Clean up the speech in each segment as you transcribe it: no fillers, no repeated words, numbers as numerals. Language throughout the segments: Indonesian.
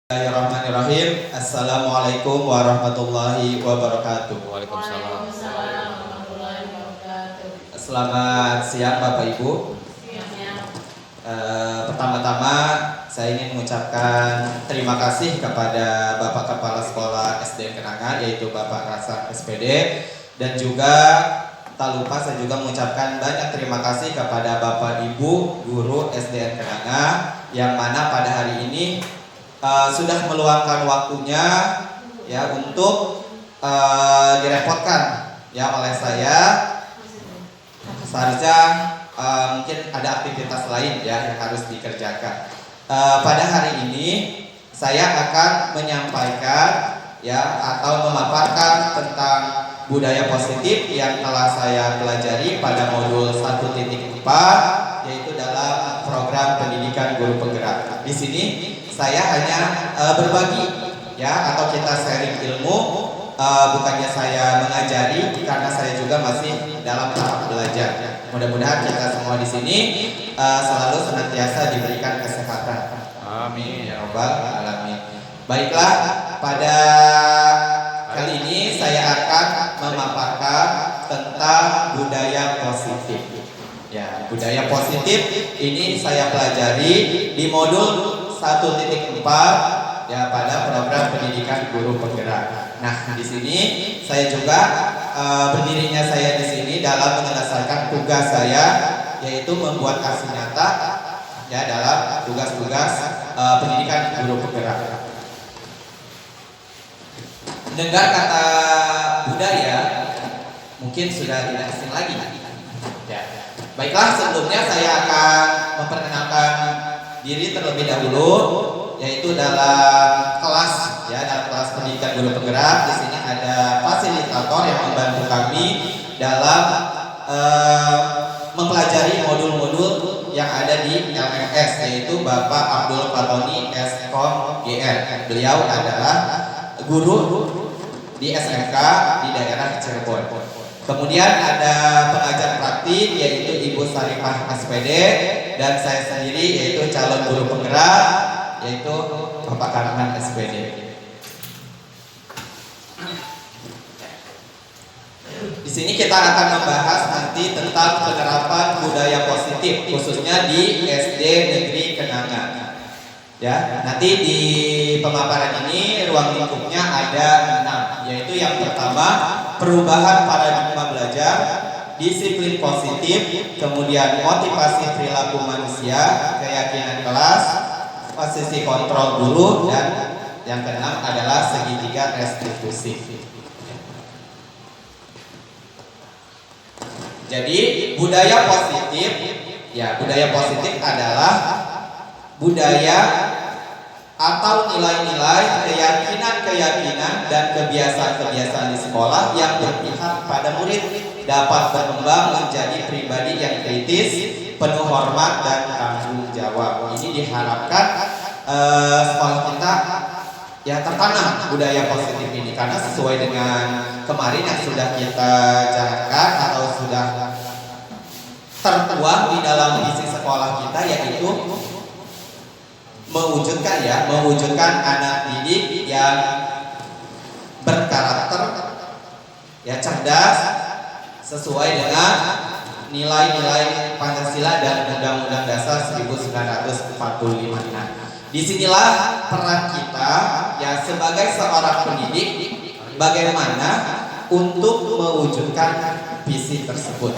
Bismillahirrahmanirrahim. Assalamualaikum warahmatullahi wabarakatuh. Waalaikumsalam. warahmatullahi wabarakatuh. Selamat siang Bapak Ibu. Pertama-tama saya ingin mengucapkan terima kasih kepada Bapak Kepala Sekolah SDN Kenanga, yaitu Bapak Rasan SPD, dan juga tak lupa saya juga mengucapkan banyak terima kasih kepada Bapak Ibu Guru SDN Kenanga yang mana pada hari ini sudah meluangkan waktunya ya untuk direpotkan ya oleh saya. Seharusnya mungkin ada aktivitas lain ya yang harus dikerjakan. Pada hari ini saya akan menyampaikan ya atau memaparkan tentang budaya positif yang telah saya pelajari pada modul 1.4, yaitu dalam program pendidikan guru penggerak. Di sini saya hanya berbagi ya atau kita sharing ilmu, bukannya saya mengajari karena saya juga masih dalam tahap belajar. Mudah-mudahan kita semua di sini selalu senantiasa diberikan kesehatan. Amin Ya Rabbal alamin. Baiklah, pada kali ini saya akan memaparkan tentang budaya positif. Ya, budaya positif ini saya pelajari di modul 1.4 ya pada program pendidikan guru penggerak. Nah, di sini saya juga berdirinya saya di sini dalam menyelesaikan tugas saya, yaitu membuat aksi nyata ya dalam tugas-tugas pendidikan guru penggerak. Dengar kata budaya mungkin sudah tidak asing lagi. Ya. Baiklah, sebelumnya saya akan memperkenalkan diri terlebih dahulu, yaitu dalam kelas ya, dalam kelas pendidikan guru penggerak. Di sini ada fasilitator yang membantu kami dalam mempelajari modul-modul yang ada di LMS, yaitu Bapak Abdul Fatoni Eskom GR. Beliau adalah guru di SMK di daerah Cirebon. Kemudian ada pengajar praktik yaitu Ibu Sarifah SPD, dan saya sendiri yaitu calon guru penggerak yaitu Bapak Karman SPD. Di sini kita akan membahas nanti tentang penerapan budaya positif khususnya di SD Negeri Kenanga. Ya, nanti di pemaparan ini ruang lingkupnya ada 6, yaitu yang pertama perubahan paradigma belajar, disiplin positif, kemudian motivasi perilaku manusia, keyakinan kelas, posisi kontrol guru, dan yang keenam adalah segitiga restitusi. Jadi budaya positif, ya budaya positif adalah budaya atau nilai-nilai, keyakinan-keyakinan dan kebiasaan-kebiasaan di sekolah yang berpihak pada murid dapat berkembang menjadi pribadi yang kritis, penuh hormat dan tanggung jawab. Ini diharapkan sekolah kita ya tertanam budaya positif ini, karena sesuai dengan kemarin yang sudah kita jalankan atau sudah tertuang di dalam visi sekolah kita, yaitu mewujudkan anak didik yang berkarakter, ya cerdas, sesuai dengan nilai-nilai Pancasila dan Undang-Undang Dasar 1945. Nah, disinilah peran kita ya sebagai seorang pendidik, bagaimana untuk mewujudkan visi tersebut.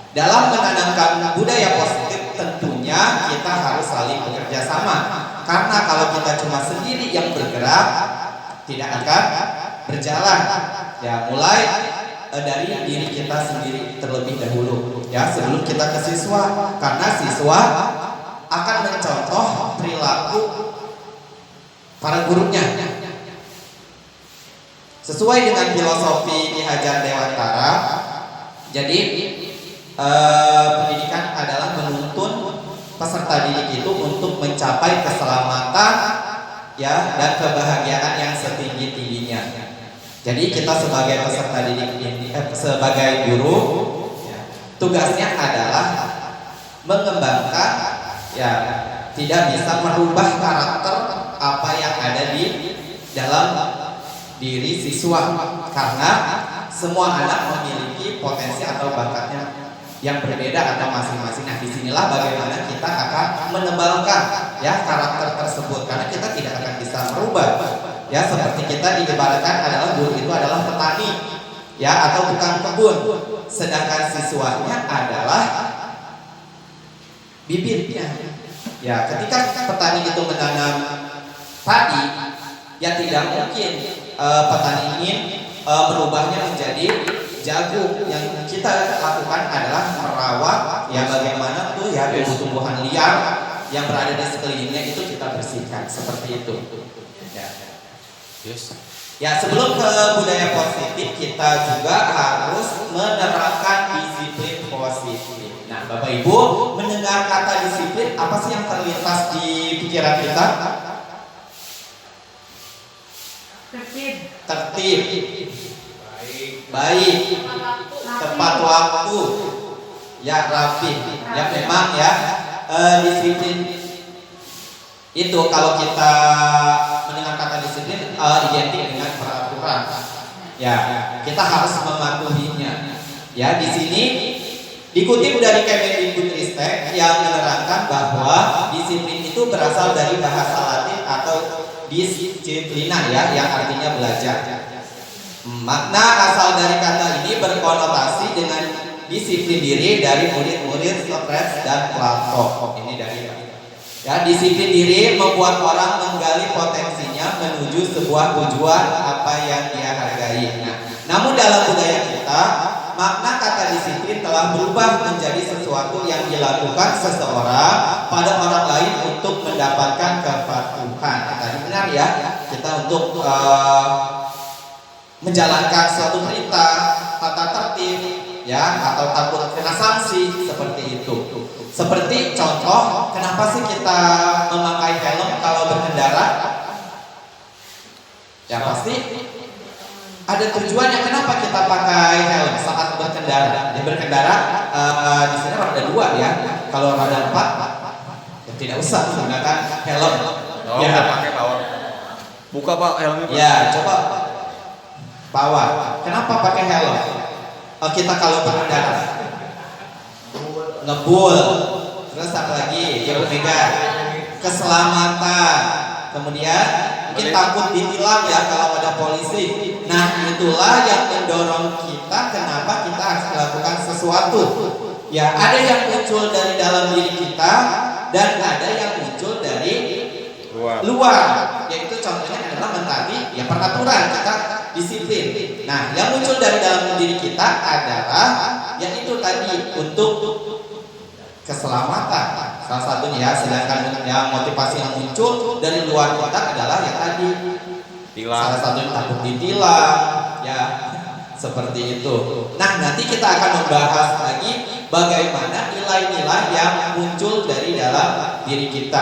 Dalam menanamkan budaya positif tentunya kita harus saling bekerja sama, karena kalau kita cuma sendiri yang bergerak tidak akan berjalan. Ya, mulai dari diri kita sendiri terlebih dahulu ya sebelum kita ke siswa, karena siswa akan mencontoh perilaku para gurunya sesuai dengan filosofi Ki Hajar Dewantara. Jadi pendidikan adalah menuntun peserta didik itu untuk mencapai keselamatan ya dan kebahagiaan yang setinggi-tingginya. Jadi kita sebagai peserta didik ini, sebagai guru ya, tugasnya adalah mengembangkan ya tidak bisa merubah karakter apa yang ada di dalam diri siswa, karena semua anak memiliki potensi atau bakatnya yang berbeda atau masing-masing. Nah, disinilah bagaimana kita akan menebalkan ya karakter tersebut, karena kita tidak akan bisa merubah. Ya, seperti kita diibaratkan adalah guru itu adalah petani, ya, atau tukang kebun, sedangkan siswanya adalah bibitnya. Ya, ketika petani itu menanam padi, ya tidak mungkin petani ingin merubahnya menjadi jagung. Yang kita lakukan adalah merawat, ya, bagaimana tuh ya tumbuh-tumbuhan liar yang berada di sekelilingnya itu kita bersihkan, seperti itu. Ya. Ya, sebelum ke budaya positif, kita juga harus menerapkan disiplin positif. Nah, Bapak Ibu, mendengar kata disiplin, apa sih yang terlintas di pikiran kita? Tertib. Baik. Tepat waktu. Ya, rapi. Ya, memang ya, disiplin itu kalau kita mendengar kata disiplin identik dengan peraturan. Ya, kita harus mematuhinya. Ya, di sini dikutip dari Kemendikbudristek yang menerangkan bahwa disiplin itu berasal dari bahasa Latin atau disiplina, ya, yang artinya belajar. Makna asal dari kata ini berkonotasi dengan disiplin diri dari murid-murid Socrates dan Plato. Ini dari ya, disiplin diri membuat orang menggali potensinya menuju sebuah tujuan apa yang dia hargai. Nah, namun dalam budaya kita, makna kata disiplin telah berubah menjadi sesuatu yang dilakukan seseorang pada orang lain untuk mendapatkan kepatuhan. Tadi benar ya, kita untuk menjalankan suatu perintah, tata tertib, ya, atau takut kena sanksi, seperti itu. Seperti contoh, kenapa sih kita memakai helm kalau berkendara? Ya, pasti ada tujuannya kenapa kita pakai helm saat berkendara. Di berkendara di sini roda 2 ya. Kalau roda 4 ya tidak usah menggunakan helm. Oh, Ya, pakai power. Buka Pak helmnya. Pak. ya, coba bawa. Kenapa pakai helm? Kita kalau berkendara ngebul, terus apa lagi? Ya, Omega, keselamatan. Kemudian mungkin takut ditilang ya kalau ada polisi. Nah, itulah yang mendorong kita kenapa kita harus melakukan sesuatu. Ya, ada yang muncul dari dalam diri kita dan ada yang muncul dari luar. Yaitu contohnya adalah mentaati ya peraturan, kita disiplin. Nah, yang muncul dari dalam diri kita adalah yaitu tadi untuk keselamatan salah satunya ya, sedangkan yang motivasi yang muncul dari luar kita adalah yang tadi salah satunya takut ditilang ya, seperti itu. Nah, nanti kita akan membahas lagi bagaimana nilai-nilai yang muncul dari dalam diri kita.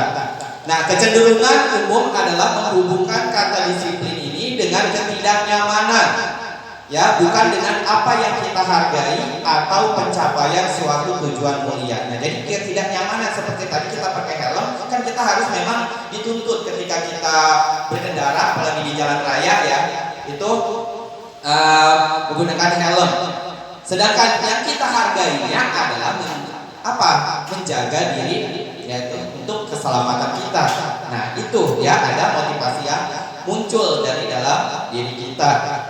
Nah, kecenderungan umum adalah menghubungkan kata disiplin ini dengan ketidaknyamanan. Ya, bukan dengan apa yang kita hargai atau pencapaian suatu tujuan mulia. Nah, jadi ketidaknyamanan seperti tadi kita pakai helm, kan kita harus memang dituntut ketika kita berkendara, apalagi di jalan raya ya, itu menggunakan helm. Sedangkan yang kita hargainya adalah menjaga diri, yaitu untuk keselamatan kita. Nah, itu ya ada motivasi yang muncul dari dalam diri kita.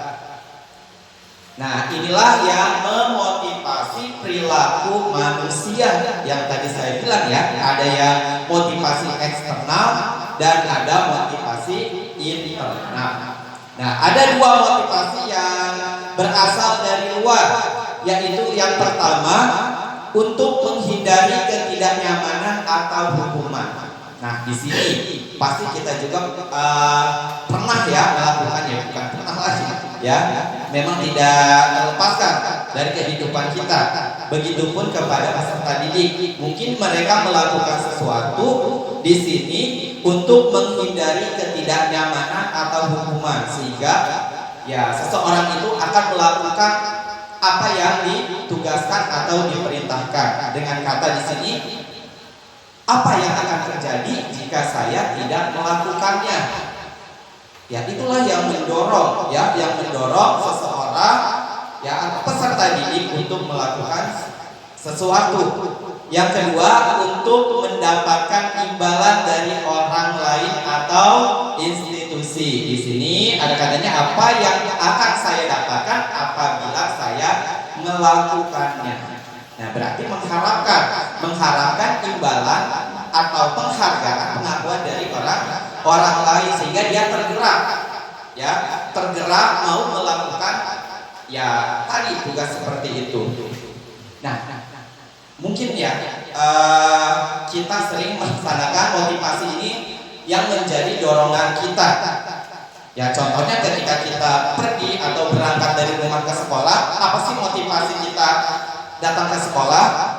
Nah, inilah yang memotivasi perilaku manusia yang tadi saya bilang ya, ada yang motivasi eksternal dan ada motivasi internal. Nah, ada dua motivasi yang berasal dari luar, yaitu yang pertama untuk menghindari ketidaknyamanan atau hukuman. Nah, di sini pasti kita juga pernah ya melakukan, ya bukan pernah lagi ya, memang tidak terlepaskan dari kehidupan kita. Begitupun kepada peserta didik, mungkin mereka melakukan sesuatu di sini untuk menghindari ketidaknyamanan atau hukuman, sehingga ya seseorang itu akan melakukan apa yang ditugaskan atau diperintahkan. Dengan kata di sini Apa yang akan terjadi jika saya tidak melakukannya? Ya, itulah yang mendorong, ya, yang mendorong seseorang, ya, atau peserta didik untuk melakukan sesuatu. Yang kedua, untuk mendapatkan imbalan dari orang lain atau institusi. Di sini ada katanya apa yang akan saya dapatkan apabila saya melakukannya. Nah, berarti mengharapkan imbalan atau penghargaan, pengakuan dari orang lain sehingga dia tergerak, ya, tergerak mau melakukan, ya, tadi tugas seperti itu. Nah, mungkin ya kita sering melaksanakan motivasi ini yang menjadi dorongan kita. Ya, contohnya ketika kita pergi atau berangkat dari rumah ke sekolah, apa sih motivasi kita datang ke sekolah?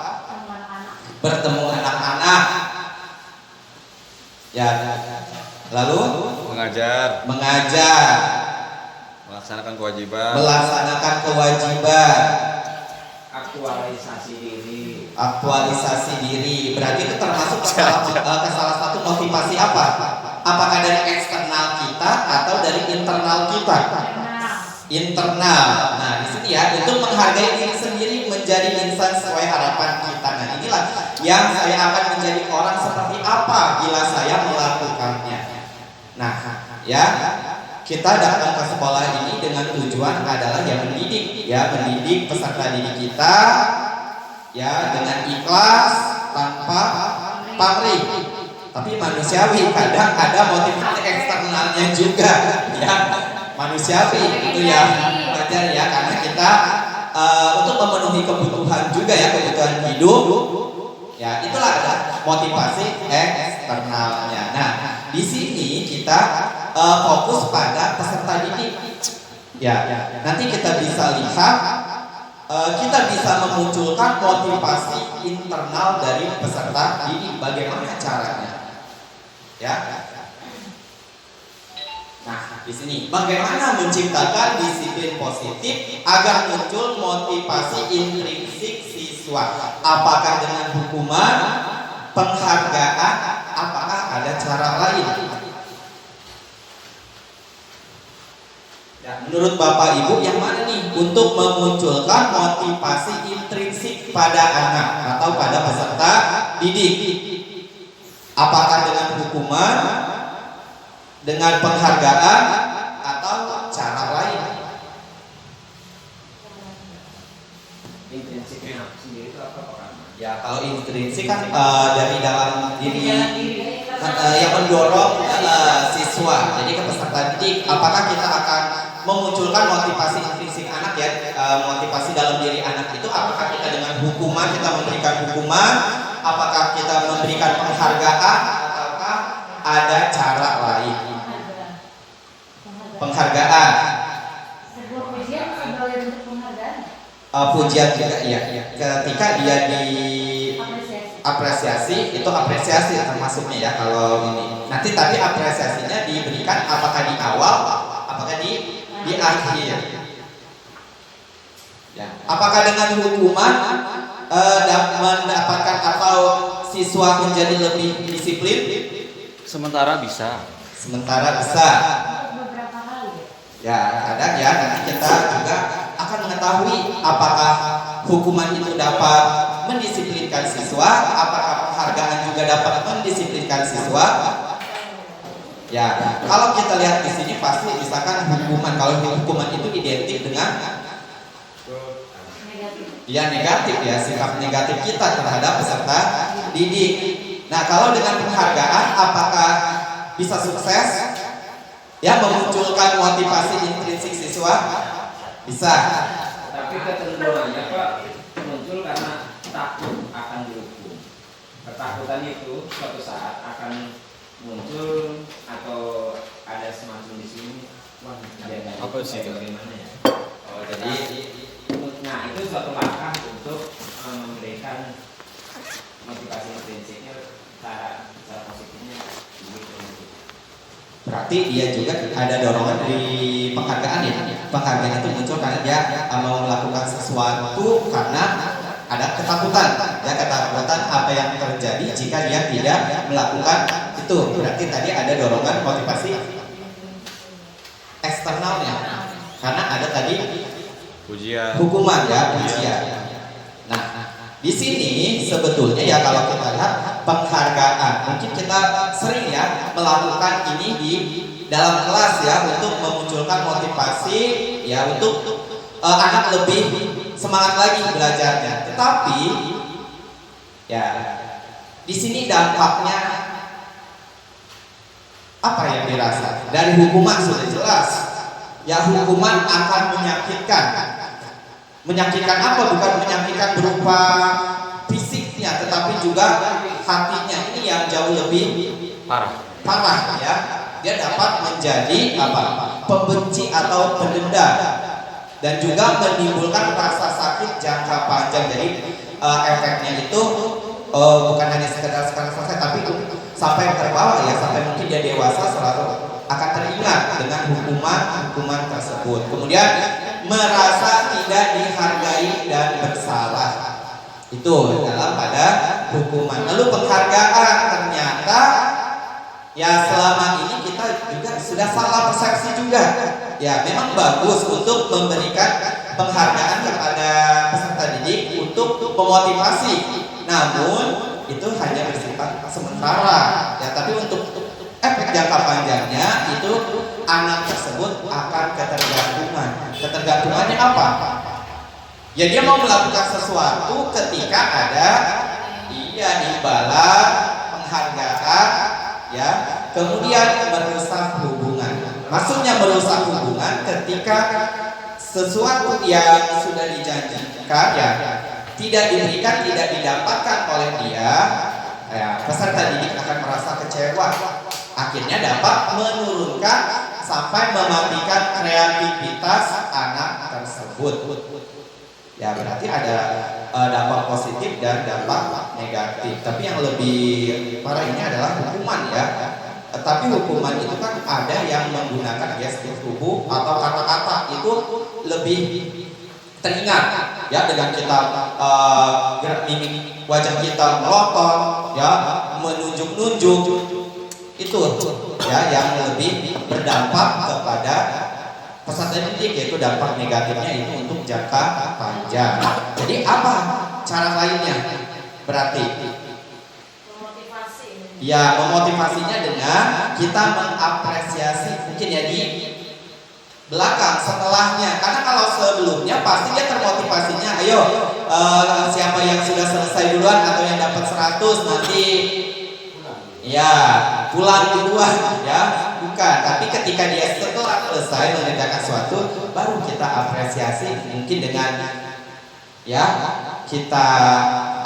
Bertemu anak-anak. Ya, lalu mengajar, melaksanakan kewajiban, aktualisasi diri. Berarti itu termasuk ke salah satu motivasi apa? Apakah dari eksternal kita atau dari internal kita? Internal. Nah, di sini ya, untuk menghargai diri sendiri, menjadi insan sesuai harapan kita. Nah, inilah yang saya akan menjadi orang seperti apa bila saya melakukannya. Nah, ya, kita datang ke sekolah ini dengan tujuan adalah yang mendidik, ya, mendidik peserta didik kita, ya, dengan ikhlas tanpa pamrih. Tapi manusiawi, kadang ada motivasi eksternalnya juga, ya, manusiawi itu ya, wajar ya, karena kita untuk memenuhi kebutuhan juga, ya, kebutuhan hidup, ya, itulah ada motivasi eksternalnya. Nah, di sini kita fokus pada peserta didik, ya, nanti kita bisa lihat, kita bisa memunculkan motivasi internal dari peserta didik. Bagaimana caranya? Ya. Nah, di sini bagaimana menciptakan disiplin positif agar muncul motivasi intrinsik siswa? Apakah dengan hukuman, penghargaan, apakah ada cara lain? Ya, menurut Bapak Ibu yang mana nih untuk memunculkan motivasi intrinsik pada anak atau pada peserta didik? Apakah dengan hukuman, dengan penghargaan, atau cara lain? Intrinsiknya sendiri itu apa Pak? Ya, kalau intrinsik kan dari dalam diri yang mendorong siswa. Jadi ke peserta didik, apakah kita akan memunculkan motivasi intrinsik anak, ya, motivasi dalam diri anak itu? Apakah kita dengan hukuman, kita memberikan hukuman? Apakah kita memberikan penghargaan? Ataukah ada cara lain? Penghargaan. Sebuah pujian sebagai bentuk penghargaan. Pujian juga, iya. Ketika dia apresiasi, itu apresiasi termasuknya, ya, kalau ini. Nanti tapi apresiasinya diberikan apakah di awal, apakah di akhir. Ya. Apakah dengan hukuman mendapatkan atau siswa menjadi lebih disiplin? sementara bisa. Beberapa kali. Ya, kadang ya, nanti kita juga akan mengetahui apakah hukuman itu dapat mendisiplinkan siswa, apakah penghargaan juga dapat mendisiplinkan siswa. Ya, kalau kita lihat di sini pasti misalkan hukuman, kalau hukuman itu identik dengan negatif, ya, sikap negatif kita terhadap peserta didik. Nah, kalau dengan penghargaan apakah bisa sukses, ya, memunculkan motivasi intrinsik siswa? Bisa. Tapi kecenderungannya Pak muncul karena takut akan dihukum. Ketakutan itu suatu saat akan muncul atau ada semacam di sini. Wah, Apa sih itu? bagaimana ya? Oh, jadi Nah, itu suatu langkah untuk memberikan motivasi intrinsiknya, cara positifnya gitu. berarti dia juga ada dorongan dari penghargaan, ya. Penghargaan itu muncul karena dia mau melakukan sesuatu karena ada ketakutan, ya ketakutan apa yang terjadi jika dia tidak melakukan itu. Berarti tadi ada dorongan motivasi eksternalnya, karena ada tadi Ujian. hukuman ya, ujian. Nah, di sini sebetulnya ya kalau kita lihat penghargaan, mungkin kita sering ya melakukan ini di dalam kelas ya untuk memunculkan motivasi ya untuk anak lebih semangat lagi belajarnya. Tetapi ya di sini dampaknya apa yang dirasa? Dari hukuman sudah jelas. Ya hukuman akan menyakitkan. Menyakitkan apa? Bukan menyakitkan berupa fisiknya, tetapi juga hatinya. Ini yang jauh lebih parah ya. Dia dapat menjadi apa? Pembenci atau pendendam, dan juga menimbulkan rasa sakit jangka panjang. Jadi efeknya itu bukan hanya sekedar selesai, tapi sampai terbawa ya, sampai mungkin dia dewasa selalu akan teringat dengan hukuman tersebut. Kemudian merasa tidak dihargai dan bersalah. Itu dalam pada hukuman. Lalu penghargaan, ternyata ya selama ini kita juga sudah salah persepsi juga. Ya memang bagus untuk memberikan penghargaan kepada peserta didik untuk memotivasi. Namun itu hanya bersifat sementara. Ya tapi untuk efek jangka panjangnya itu anak tersebut akan ketergantungan. Ketergantungannya apa? Ya dia mau melakukan sesuatu ketika ada imbalan, penghargaan, ya, kemudian merusak hubungan. Maksudnya merusak hubungan ketika sesuatu yang sudah dijanjikan ya tidak diberikan, tidak didapatkan oleh dia, ya, peserta didik akan merasa kecewa. Akhirnya dapat menurunkan sampai mematikan kreativitas anak tersebut. Ya berarti ada dampak positif dan dampak negatif. Tapi yang lebih parah ini adalah hukuman ya. Tapi hukuman itu kan ada yang menggunakan gestur tubuh atau kata-kata, itu lebih teringat ya, dengan kita gerak mimik wajah kita melotot ya, menunjuk-nunjuk, itu ya yang lebih berdampak kepada peserta didik, yaitu dampak negatifnya itu untuk jangka panjang. Jadi apa cara lainnya? Berarti ya memotivasinya dengan kita mengapresiasi mungkin ya di belakang setelahnya, karena kalau sebelumnya pasti dia termotivasinya ayo siapa yang sudah selesai duluan atau yang dapat 100 nanti ya pulang duluan ya, bukan. Tapi ketika dia setelah selesai mengerjakan sesuatu baru kita apresiasi, mungkin dengan ya kita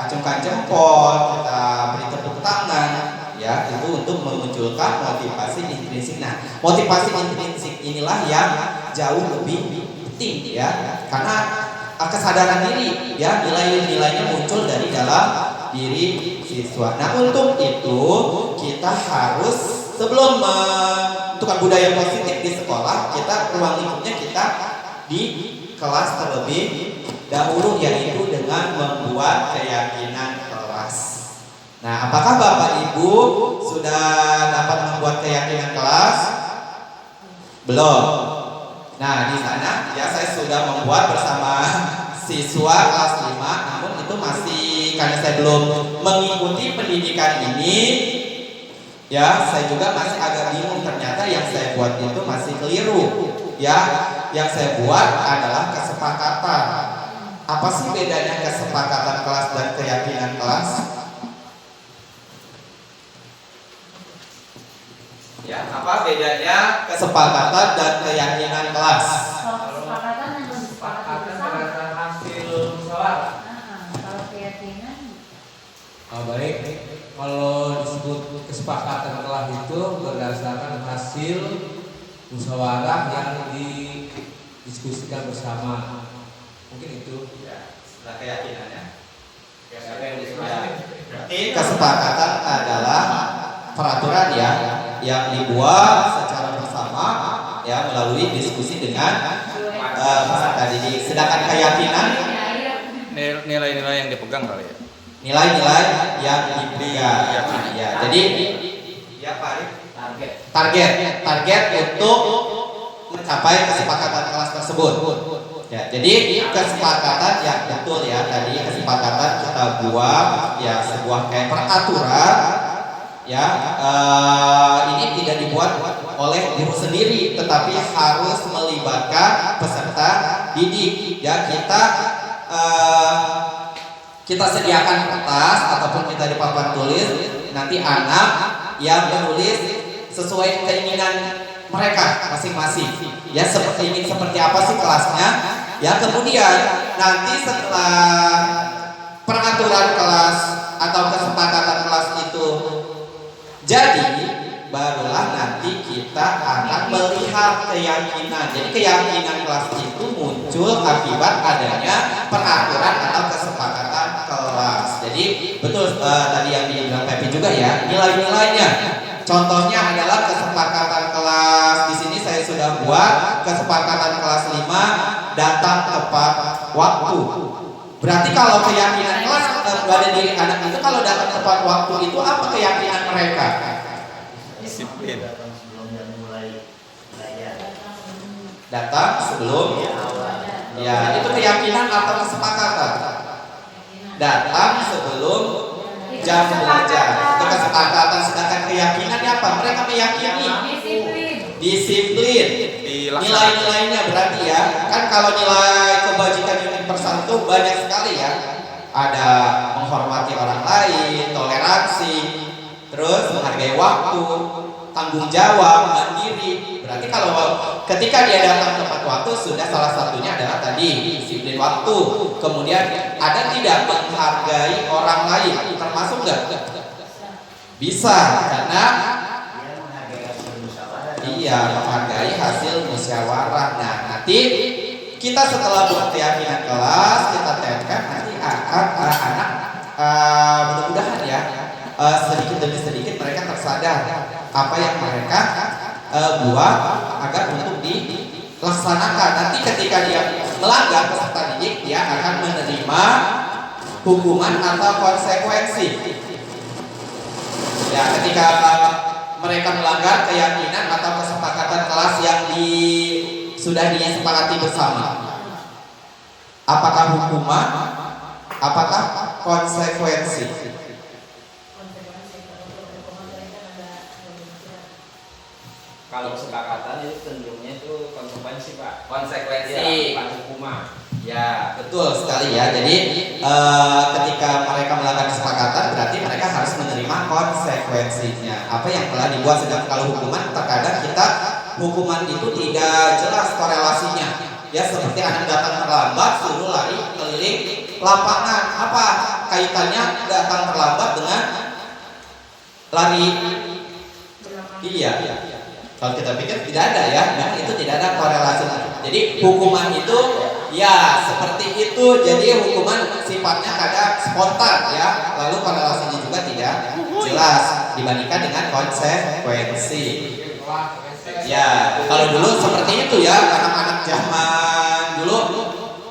acungkan jempol, kita beri tepuk tangan ya, itu untuk memunculkan motivasi intrinsik. Nah, motivasi intrinsik inilah yang jauh lebih penting ya, karena kesadaran diri ya, nilai-nilainya muncul dari dalam diri siswa. Nah, untuk itu kita harus sebelum menentukan budaya positif di sekolah, kita ruang lingkupnya kita di kelas terlebih dahulu, yaitu dengan membuat keyakinan kelas. Nah, apakah Bapak Ibu sudah dapat membuat keyakinan kelas? Belum. Nah, di sana ya saya sudah membuat bersama siswa kelas 5, namun itu masih karena saya belum mengikuti pendidikan ini ya, saya juga masih agak bingung, ternyata yang saya buat itu masih keliru ya. Yang saya buat adalah kesepakatan. Apa sih bedanya kesepakatan kelas dan keyakinan kelas? Ya, apa bedanya kesepakatan dan keyakinan kelas? Kalau kesepakatan yang disepakati bersama. Hasil musyawarah. Kalau keyakinan Baik, kalau disebut kesepakatan kelas itu berdasarkan hasil musyawarah yang didiskusikan bersama. Mungkin itu. Ya, setelah keyakinannya. Berarti Kesepakatan adalah peraturan ya yang dibuat secara bersama ya melalui diskusi dengan peserta didik. Sedangkan keyakinan Nilai-nilai yang dipegang kali ya. Nilai-nilai yang dipegang. Ya, jadi ya Pak Arif. Target untuk mencapai kesepakatan kelas tersebut. Ya, jadi kesepakatan ya betul ya, tadi kesepakatan kita buat ya sebuah kayak peraturan ya, ini tidak dibuat oleh guru sendiri tetapi harus melibatkan peserta didik ya. Kita sediakan kertas ataupun kita di papan tulis, nanti anak yang menulis sesuai keinginan mereka masing-masing ya, seperti apa sih kelasnya ya. Kemudian nanti setelah peraturan kelas atau kesepakatan kelas itu jadi, barulah nanti kita akan melihat keyakinan. Jadi keyakinan kelas itu muncul akibat adanya peraturan atau kesepakatan kelas. Jadi betul tadi yang dibilang Pepi juga ya, nilai-nilainya. Contohnya adalah kesepakatan kelas. Di sini saya sudah buat kesepakatan kelas 5 datang tepat waktu. Berarti kalau keyakinan kelas pada diri anak itu kalau datang tepat waktu itu apa keyakinan mereka? Disiplin. Datang sebelum ya, itu keyakinan atau kesepakatan? Datang sebelum jam belajar. Itu kesepakatan. Sedangkan keyakinannya apa? Mereka meyakini disiplin. Nilai-nilainya berarti ya, kan kalau nilai kebajikan unit persen itu banyak sekali ya. Ada menghormati orang lain, toleransi, terus menghargai waktu, tanggung jawab, mandiri. Berarti kalau ketika dia datang tepat waktu, sudah salah satunya adalah tadi disiplin waktu. Kemudian ada tidak menghargai orang lain, termasuk nggak? Bisa, karena iya, menghargai hasil musyawarah. Nah, nanti kita setelah buat keyakinan kelas, kita tempelkan, nanti akan anak mudah-mudahan ya sedikit demi sedikit mereka tersadar apa yang mereka buat agar untuk dilaksanakan. Nanti ketika dia melanggar peserta didik, dia akan menerima hukuman atau konsekuensi. Ya, ketika mereka melanggar keyakinan atau kesepakatan kelas yang sudah disepakati bersama, apakah hukuman, apakah konsekuensi? Kalau kesepakatan itu cenderungnya itu konsekuensi Pak. Konsekuensi, ya, bukan hukuman. Ya, betul sekali ya. Jadi ketika mereka melakukan kesepakatan, berarti mereka harus menerima konsekuensinya. Apa yang telah dibuat. Sedang kalau hukuman, terkadang kita hukuman itu tidak jelas korelasinya. Ya, seperti anak datang terlambat, suruh lari keliling lapangan. Apa kaitannya datang terlambat dengan lari? Iya. Kalau kita pikir tidak ada ya, nah itu tidak ada korelasi. Jadi hukuman itu ya seperti itu. Jadi hukuman sifatnya kadang spontan ya, lalu korelasinya juga tidak jelas dibandingkan dengan konsekuensi. Ya kalau dulu seperti itu ya, anak-anak zaman dulu.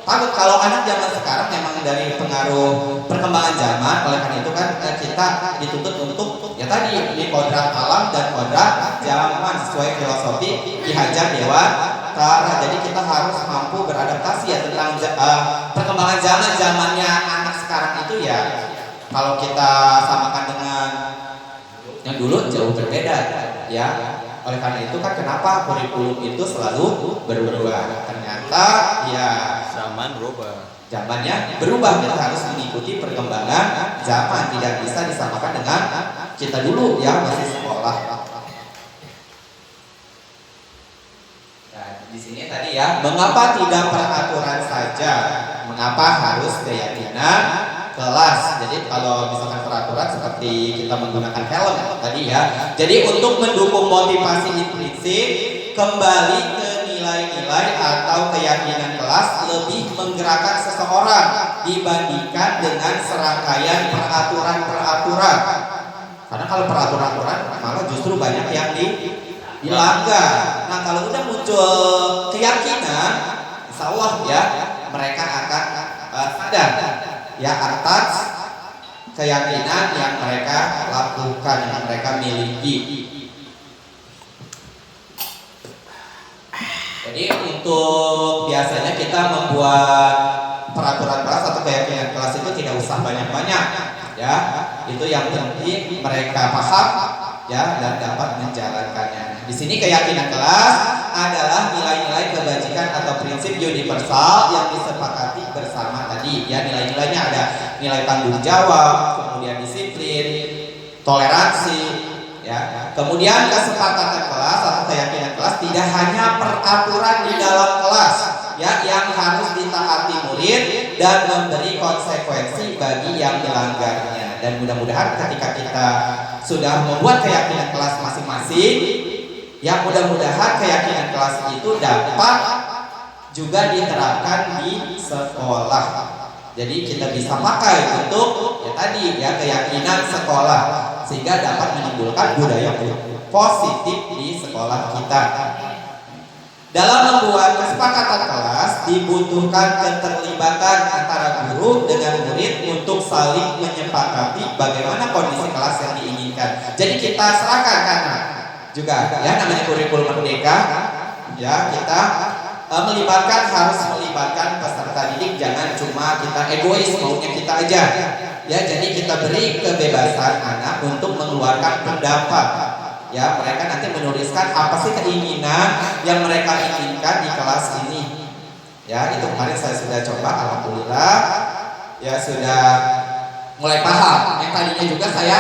Takut kalau anak zaman sekarang memang dari pengaruh perkembangan zaman. Oleh karena itu kan kita dituntut untuk ya tadi di kodrat alam dan kodrat zaman sesuai filosofi Ki Hajar Dewantara. Jadi kita harus mampu beradaptasi ya tentang perkembangan zamannya anak sekarang itu ya. Kalau kita samakan dengan yang dulu jauh berbeda ya. Oleh karena itu kan kenapa kurikulum itu selalu berubah. Ternyata ya Zaman berubah. zamannya berubah, kita harus mengikuti perkembangan zaman, tidak bisa disamakan dengan kita dulu yang masih sekolah. Nah, di sini tadi ya, mengapa tidak peraturan saja? Mengapa harus keyakinan kelas? Jadi kalau misalkan peraturan seperti kita menggunakan helm tadi ya. Jadi untuk mendukung motivasi intrinsik, kembali ke nilai-nilai atau keyakinan kelas lebih menggerakkan seseorang dibandingkan dengan serangkaian peraturan-peraturan. Karena kalau peraturan-peraturan malah justru banyak yang dilanggar. Nah kalau udah muncul keyakinan, insya Allah ya mereka akan sadar ya atas keyakinan yang mereka lakukan, yang mereka miliki. Jadi untuk biasanya kita membuat peraturan kelas atau keyakinan kelas itu tidak usah banyak-banyak ya. Itu yang penting mereka paham ya dan dapat menjalankannya. Di sini keyakinan kelas adalah nilai-nilai kebajikan atau prinsip universal yang disepakati bersama tadi ya. Nilai-nilainya ada nilai tanggung jawab, kemudian disiplin, toleransi ya. Kemudian kesepakatan kelas atau keyakinan kelas tidak hanya peraturan di dalam kelas ya yang harus ditaati murid dan memberi konsekuensi bagi yang melanggarnya. Dan mudah-mudahan ketika kita sudah membuat keyakinan kelas masing-masing, ya mudah-mudahan keyakinan kelas itu dapat juga diterapkan di sekolah. Jadi kita bisa pakai untuk ya tadi ya keyakinan sekolah sehingga dapat menimbulkan budaya positif di sekolah kita. Dalam membuat kesepakatan kelas dibutuhkan keterlibatan antara guru dengan murid untuk saling menyepakati bagaimana kondisi kelas yang diinginkan. Jadi kita serahkan karena juga ya namanya kurikulum merdeka ya kita harus melibatkan peserta didik, jangan cuma kita egois maunya kita aja ya. Jadi kita beri kebebasan anak untuk mengeluarkan pendapat ya. Mereka nanti menuliskan apa sih keinginan yang mereka inginkan di kelas ini ya. Itu kemarin saya sudah coba, alhamdulillah ya sudah mulai paham. Yang tadinya juga saya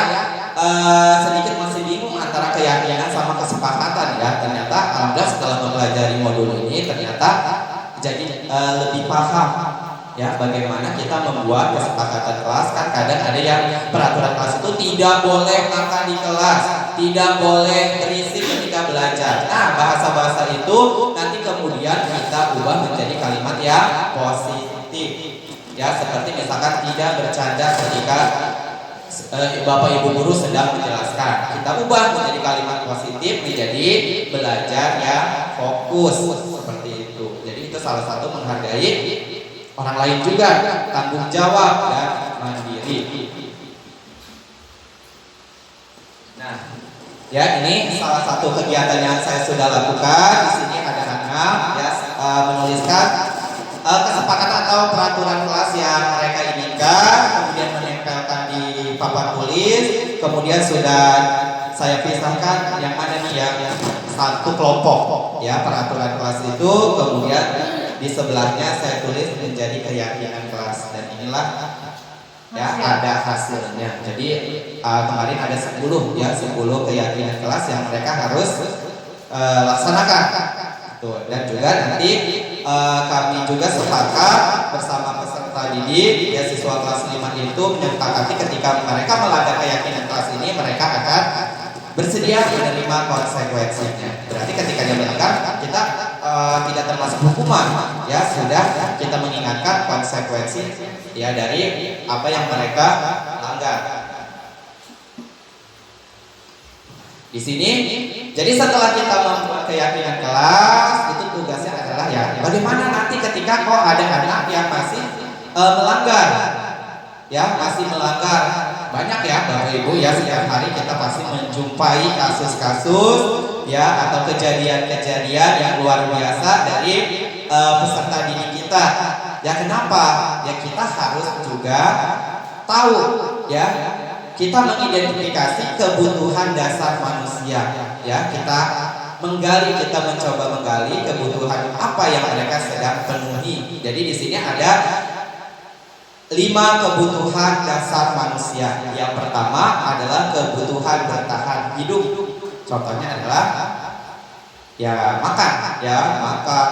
sedikit masih bingung antara keyakinan sama kesepakatan ya. Ternyata alhamdulillah setelah mempelajari modul ini ternyata jadi lebih paham ya bagaimana kita membuat kesepakatan kelas. Kan kadang ada yang peraturan kelas itu tidak boleh makan di kelas, tidak boleh berisik ketika belajar. Nah bahasa-bahasa itu nanti kemudian kita ubah menjadi kalimat yang positif ya, seperti misalkan tidak bercanda ketika Bapak Ibu guru sedang menjelaskan. Kita ubah menjadi kalimat positif menjadi belajar yang fokus seperti itu. Jadi itu salah satu menghargai orang lain juga, tanggung jawab dan mandiri. Nah, ya ini salah satu kegiatan yang saya sudah lakukan. Di sini ada anak ya menuliskan kesepakatan atau peraturan kelas yang mereka inginkan, kemudian menempelkan di papan tulis, kemudian sudah saya pisahkan yang mana nih yang satu kelompok ya peraturan kelas itu, kemudian di sebelahnya saya tulis menjadi keyakinan kelas, dan inilah ya ada hasilnya. Jadi kemarin ada 10 ya 10 keyakinan kelas yang mereka harus laksanakan. Tuh, dan juga nanti kami juga sepakat bersama peserta didik ya siswa kelas 5 itu menyepakati ketika mereka melanggar keyakinan kelas ini mereka akan bersedia menerima konsekuensinya. Berarti ketika dia melanggar kita tidak termasuk hukuman ya, sudah kita mengingatkan konsekuensi ya dari apa yang mereka langgar. Di sini, jadi setelah kita membuat keyakinan kelas, itu tugasnya adalah ya bagaimana nanti ketika kok ada anak yang masih melanggar, ya masih melanggar. Banyak ya Bapak Ibu ya, setiap hari kita pasti menjumpai kasus-kasus ya atau kejadian-kejadian yang luar biasa dari peserta didik kita. Ya kenapa? Ya kita harus juga tahu ya. Kita mengidentifikasi kebutuhan dasar manusia ya, kita mencoba menggali kebutuhan apa yang mereka sedang penuhi. Jadi di sini ada 5 kebutuhan dasar manusia. Yang pertama adalah kebutuhan bertahan hidup. Contohnya adalah ya makan,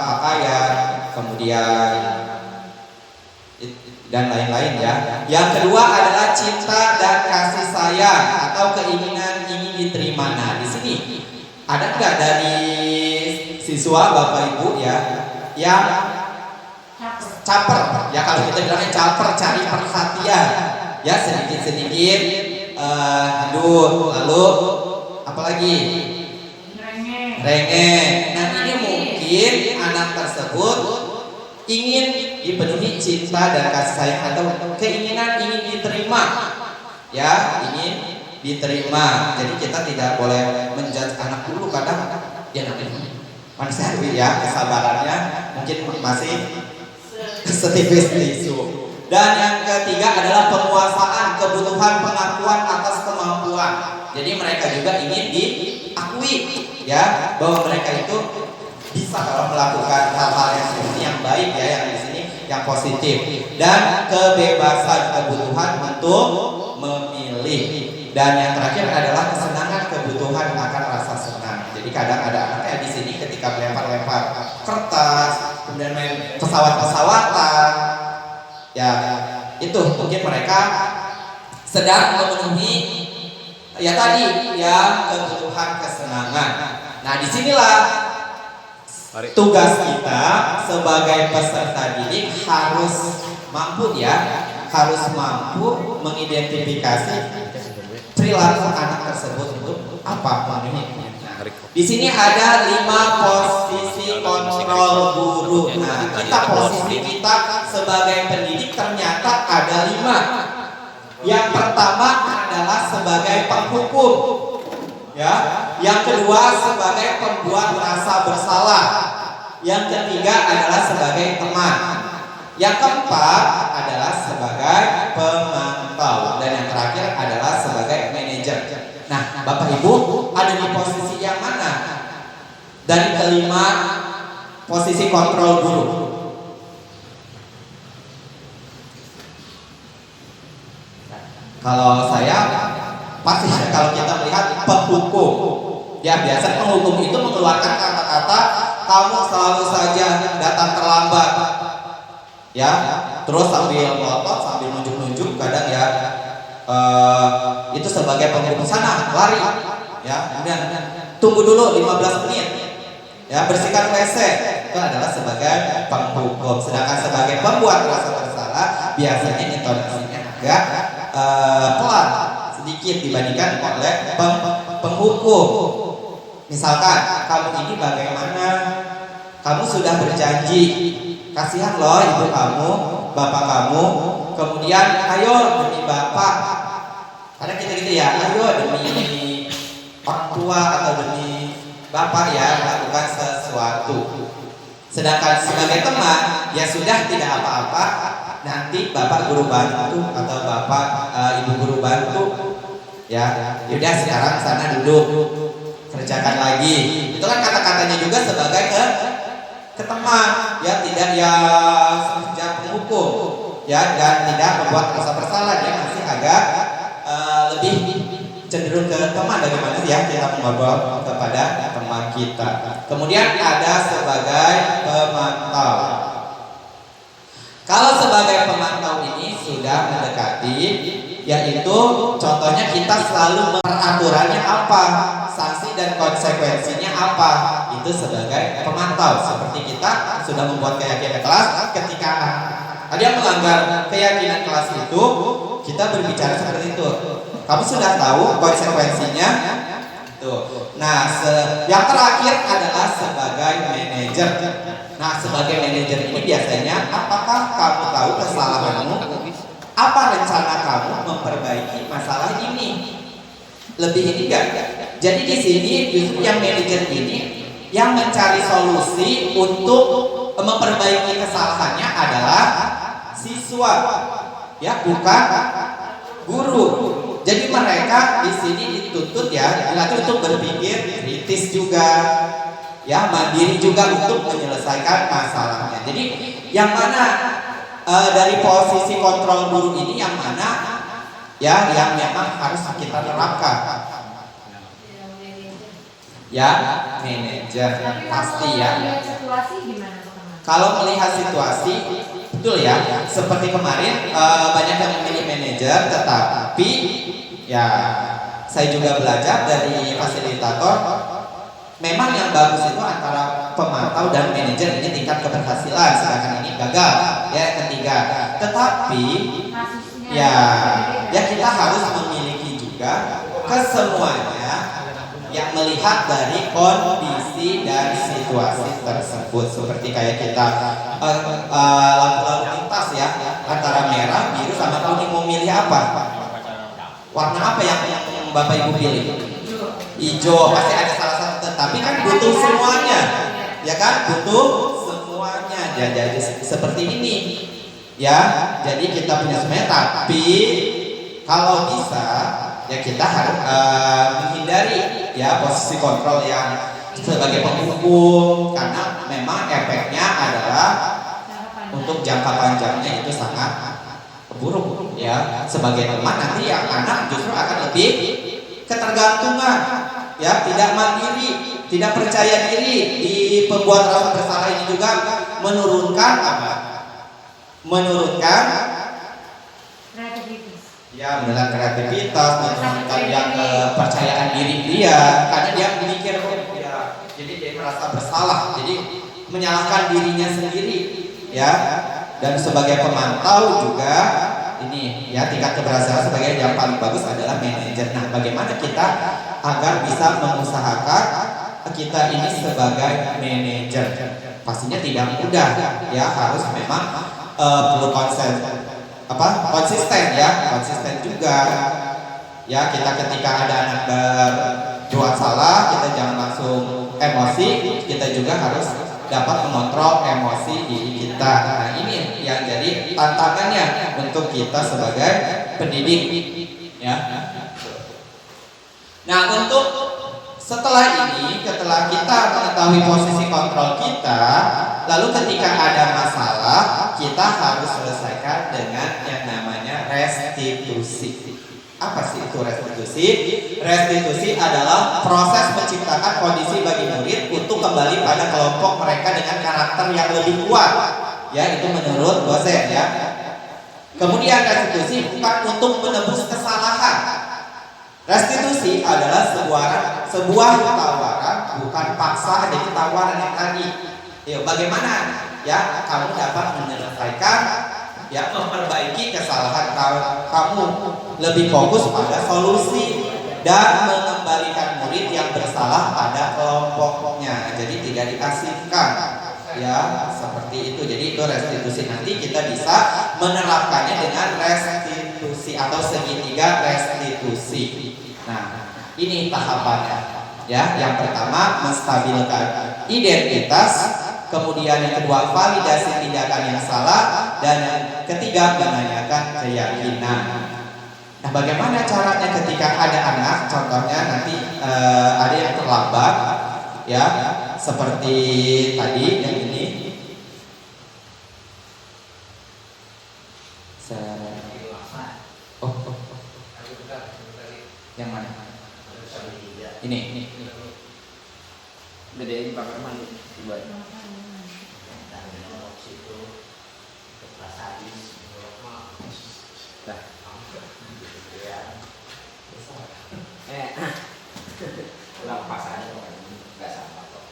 pakaian, kemudian dan lain-lain ya. Yang kedua adalah cinta dan kasih sayang atau keinginan ingin diterima. Nah, di sini ada enggak dari siswa Bapak Ibu ya yang caper? Ya kalau kita bilangnya caper, cari perhatian. Ya sedikit-sedikit lalu apalagi? Rengek. Nah, ini mungkin anak tersebut ingin dipenuhi cinta dan kasih sayang atau keinginan ingin diterima, ya ingin diterima. Jadi kita tidak boleh menjudge anak dulu, kadang ya namanya manusiawi ya, kesabarannya mungkin masih setipis tisu. Dan yang ketiga adalah penguasaan, kebutuhan pengakuan atas kemampuan. Jadi mereka juga ingin diakui ya bahwa mereka itu bisa kalau melakukan hal-hal yang seperti yang baik ya, yang di sini yang positif. Dan kebebasan kebutuhan untuk memilih. Dan yang terakhir adalah kesenangan, kebutuhan akan rasa senang. Jadi kadang ada anaknya di sini ketika melempar-lempar kertas, kemudian main pesawat-pesawatan, ya itu mungkin mereka sedang memenuhi ya tadi ya kebutuhan kesenangan. Nah disinilah tugas kita sebagai peserta didik harus mampu ya, harus mampu mengidentifikasi perilaku anak tersebut untuk apa memenuhi. Di sini ada 5 posisi kontrol guru. Nah, posisi kita sebagai pendidik ternyata ada 5. Yang pertama adalah sebagai penghukum, ya. Yang kedua sebagai pembuat rasa bersalah. Yang ketiga adalah sebagai teman. Yang keempat adalah sebagai pemantau, dan yang terakhir adalah sebagai manajer. Nah, Bapak Ibu ada di posisi yang mana dari kelima posisi kontrol guru? Kalau saya pasti kalau kita melihat penghukum, ya biasa penghukum itu mengeluarkan kata-kata kamu selalu saja datang terlambat, ya terus sambil ngotot, sambil nunjuk-nunjuk, kadang ya itu sebagai penghukum, sana lari, ya kemudian tunggu dulu 15 menit, ya bersihkan WC, itu adalah sebagai penghukum. Sedangkan sebagai pembuat rasa bersalah biasanya intonasinya agak pelan sedikit dibandingkan oleh penghukum. Misalkan kamu ini bagaimana, kamu sudah berjanji, kasihan loh ibu kamu, bapak kamu, kemudian ayo demi bapak, karena kita gitu ya, ayo demi orang tua atau demi bapak ya melakukan sesuatu. Sedangkan sebagai teman ya sudah tidak apa-apa, nanti bapak guru bantu atau bapak ibu guru bantu, ya yaudah sekarang sana duduk kerjakan lagi. Itu kan kata-katanya juga sebagai ke teman, ya tidak ya sejak penghukum, ya dan tidak membuat rasa bersalah, dia masih agak lebih cenderung ke teman. Bagaimana ya kita mengobrol kepada teman kita. Kemudian ada sebagai pemantau. Kalau sebagai pemantau ini sudah mendekati, yaitu contohnya kita selalu peraturannya apa, sanksi dan konsekuensinya apa, itu sebagai pemantau. Seperti kita sudah membuat keyakinan kelas, ketika ada yang melanggar keyakinan kelas itu, kita berbicara seperti itu. Kamu sudah tahu konsekuensinya? Tuh. Nah, yang terakhir adalah sebagai manajer. Nah, sebagai manajer ini biasanya apakah kamu tahu kesalahanmu? Apa rencana kamu memperbaiki masalah ini? Lebih ini enggak? Jadi di sini justru yang manajer ini yang mencari solusi untuk memperbaiki kesalahannya adalah siswa, ya bukan guru. Jadi mereka di sini dituntut ya, dilatih untuk berpikir kritis juga, ya mandiri juga untuk menyelesaikan masalahnya. Jadi yang mana dari posisi kontrol guru ini yang mana ya yang memang harus kita terapkan? Ya manajer pasti ya. Situasi gimana? Kalau melihat situasi, betul ya. Seperti kemarin banyak yang memilih manajer, tetapi ya saya juga belajar dari fasilitator. Memang yang bagus itu antara pemantau dan manajer, ini tingkat keberhasilan, sedangkan ini gagal ya ketiga. Tetapi ya kita harus memiliki juga kesemuanya yang melihat dari kondisi kondisi dan situasi tersebut. Seperti kayak kita lampu lintas ya, antara merah, biru sama kuning, mau milih apa? Warna apa yang Bapak Ibu pilih? Hijau, pasti ada salah satu. Tapi kan butuh semuanya, ya kan? Butuh semuanya. Jadi seperti ini, ya. Jadi kita punya semuanya. Tapi kalau bisa, ya kita harus menghindari ya posisi kontrol yang sebagai penghukum, karena memang efeknya adalah untuk jangka panjangnya itu sangat buruk ya. Sebagai teman nanti yang anak justru akan lebih ketergantungan ya, tidak mandiri, tidak percaya diri. Di pembuat rasa bersalah ini juga menurunkan apa? Menurunkan kreativitas. ya, menurunkan kreativitas, menurunkan yang kepercayaan diri dia, karena dia mikir ya, jadi dia merasa bersalah, jadi menyalahkan dirinya sendiri ya. Dan sebagai pemantau juga ini ya, tingkat keberhasilan sebagai yang paling bagus adalah manajer. Nah, bagaimana kita agar bisa mengusahakan kita ini sebagai manajer? Pastinya tidak mudah ya, harus memang perlu konsisten ya, konsisten juga ya. Kita ketika ada anak berbuat salah, kita jangan langsung emosi, kita juga harus dapat mengontrol emosi diri kita. Nah, ini yang jadi tantangannya untuk kita sebagai pendidik ya. Nah, untuk setelah ini, setelah kita mengetahui posisi kontrol kita, lalu ketika ada masalah, kita harus selesaikan dengan yang namanya restitusi. Apa sih itu restitusi? Restitusi adalah proses menciptakan kondisi bagi murid untuk kembali pada kelompok mereka dengan karakter yang lebih kuat. Ya, itu menurut dosen ya. Kemudian restitusi bukan untuk menebus kesalahan. Restitusi adalah sebuah tawaran, bukan paksa. Jadi tawaran yang tadi, ya, bagaimana ya kamu dapat menyelesaikan ya, memperbaiki kesalahan kamu, lebih fokus pada solusi dan mengembalikan murid yang bersalah pada kelompoknya. Jadi tidak dikasihkan ya, seperti itu. Jadi itu restitusi. Nanti kita bisa menerapkannya dengan restitusi atau segitiga restitusi. Nah, ini tahapannya ya. Yang pertama menstabilkan identitas, kemudian yang kedua validasi tindakan yang salah, dan yang ketiga menanyakan keyakinan. Nah, bagaimana caranya ketika ada anak, contohnya nanti ada yang terlambat ya, seperti tadi yang ini. Yang mana? Ini. Gedein Pak Herman buat. Lepas aja nggak sama kok.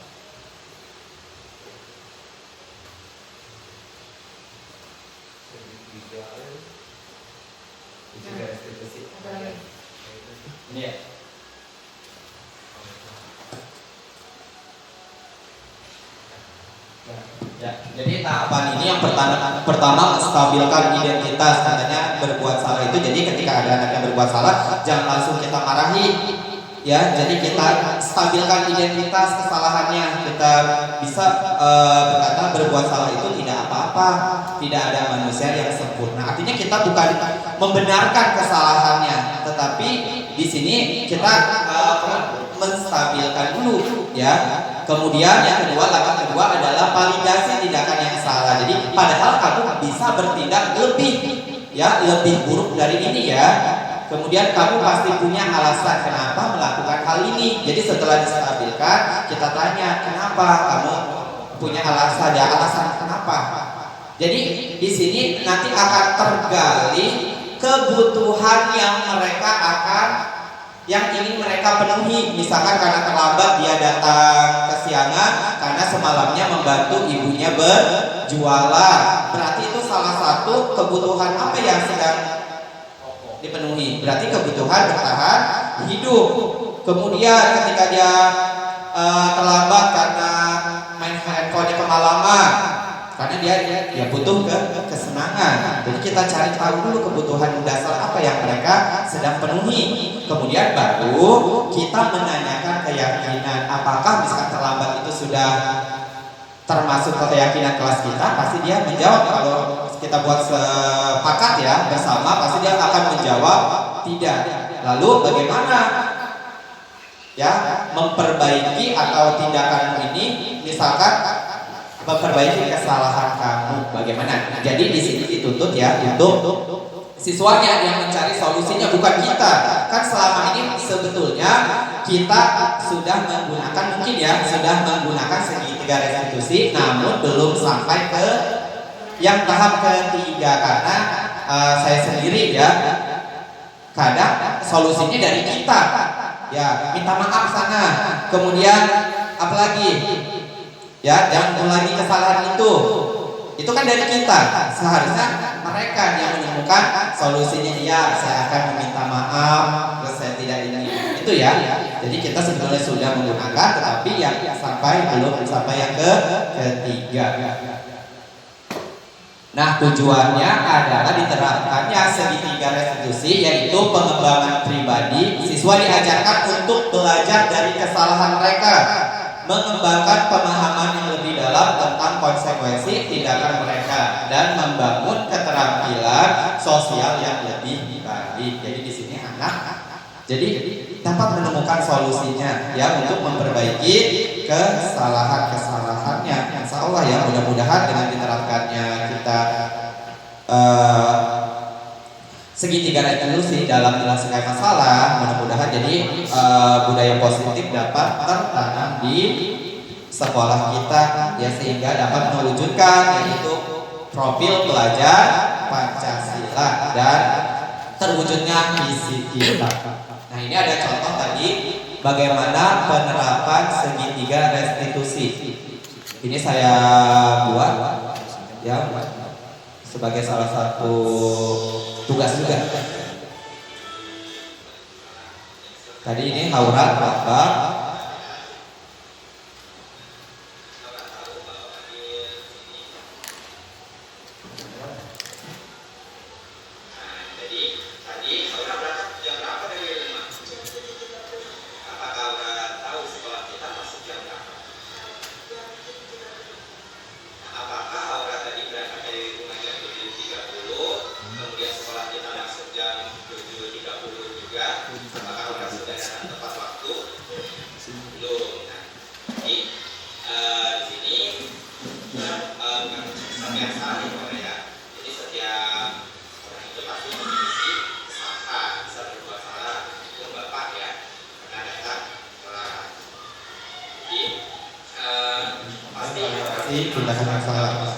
Ini ya. Ya, jadi tahapan ini yang pertama menstabilkan identitas. Katanya berbuat salah itu, jadi ketika ada anak yang berbuat salah, jangan langsung kita marahi. Ya, jadi kita stabilkan identitas kesalahannya. Kita bisa berkata berbuat salah itu tidak apa-apa, tidak ada manusia yang sempurna. Artinya kita bukan membenarkan kesalahannya, tetapi di sini kita menstabilkan dulu, ya. Kemudian yang kedua, langkah kedua adalah validasi tindakan yang salah. Jadi padahal kamu bisa bertindak lebih buruk dari ini ya. Kemudian kamu pasti punya alasan kenapa melakukan hal ini. Jadi setelah distabilkan, kita tanya kenapa kamu punya alasan, ya alasan kenapa. Jadi di sini nanti akan tergali kebutuhan yang ingin mereka penuhi. Misalkan karena terlambat dia datang kesiangan karena semalamnya membantu ibunya berjualan. Berarti itu salah satu kebutuhan apa yang sedang dipenuhi. Berarti kebutuhan bertahan hidup. Kemudian ketika dia terlambat karena main handphonenya kemalaman, karena dia butuh kesenangan. Jadi kita cari tahu dulu kebutuhan dasar apa yang mereka sedang penuhi. Kemudian baru kita menanyakan keyakinan. Apakah misalkan terlambat itu sudah termasuk keyakinan kelas kita? Pasti dia menjawab. Kalau kita buat sepakat ya bersama, pasti dia akan menjawab tidak. Lalu bagaimana ya memperbaiki atau tindakan ini? Misalkan memperbaiki kesalahan kamu, bagaimana? Jadi di sini dituntut ya untuk siswanya yang mencari solusinya, bukan kita. Kan selama ini sebetulnya kita sudah menggunakan, mungkin ya sudah menggunakan segitiga restitusi, namun belum sampai ke yang tahap ketiga, karena saya sendiri ya kadang solusinya dari kita ya, minta maaf sana, kemudian apalagi ya jangan ulangi kesalahan itu kan dari kita. Seharusnya mereka yang menemukan solusinya. Ya, saya akan meminta maaf, terus saya tidak ini itu ya. Jadi kita sebetulnya sudah menggunakan, tetapi yang belum sampai yang ketiga. Nah, tujuannya adalah diterapkannya segitiga restitusi, yaitu pengembangan pribadi. Siswa diajarkan untuk belajar dari kesalahan mereka, mengembangkan pemahaman yang lebih dalam tentang konsekuensi tindakan mereka, dan membangun keterampilan sosial yang lebih baik. Jadi di sini anak dapat menemukan solusinya ya untuk memperbaiki kesalahannya. Insya Allah ya, mudah-mudahan dengan diterapkannya kita segitiga restitusi dalam menyelesaikan masalah, mudah-mudahan jadi budaya positif dapat tertanam di sekolah kita ya, sehingga dapat mewujudkan yaitu profil pelajar Pancasila dan terwujudnya misi kita. Nah, ini ada contoh tadi bagaimana penerapan segitiga restitusi. Ini saya buat ya sebagai salah satu tugas juga. Tadi ini haurat Bapak. Tindakan yang salah.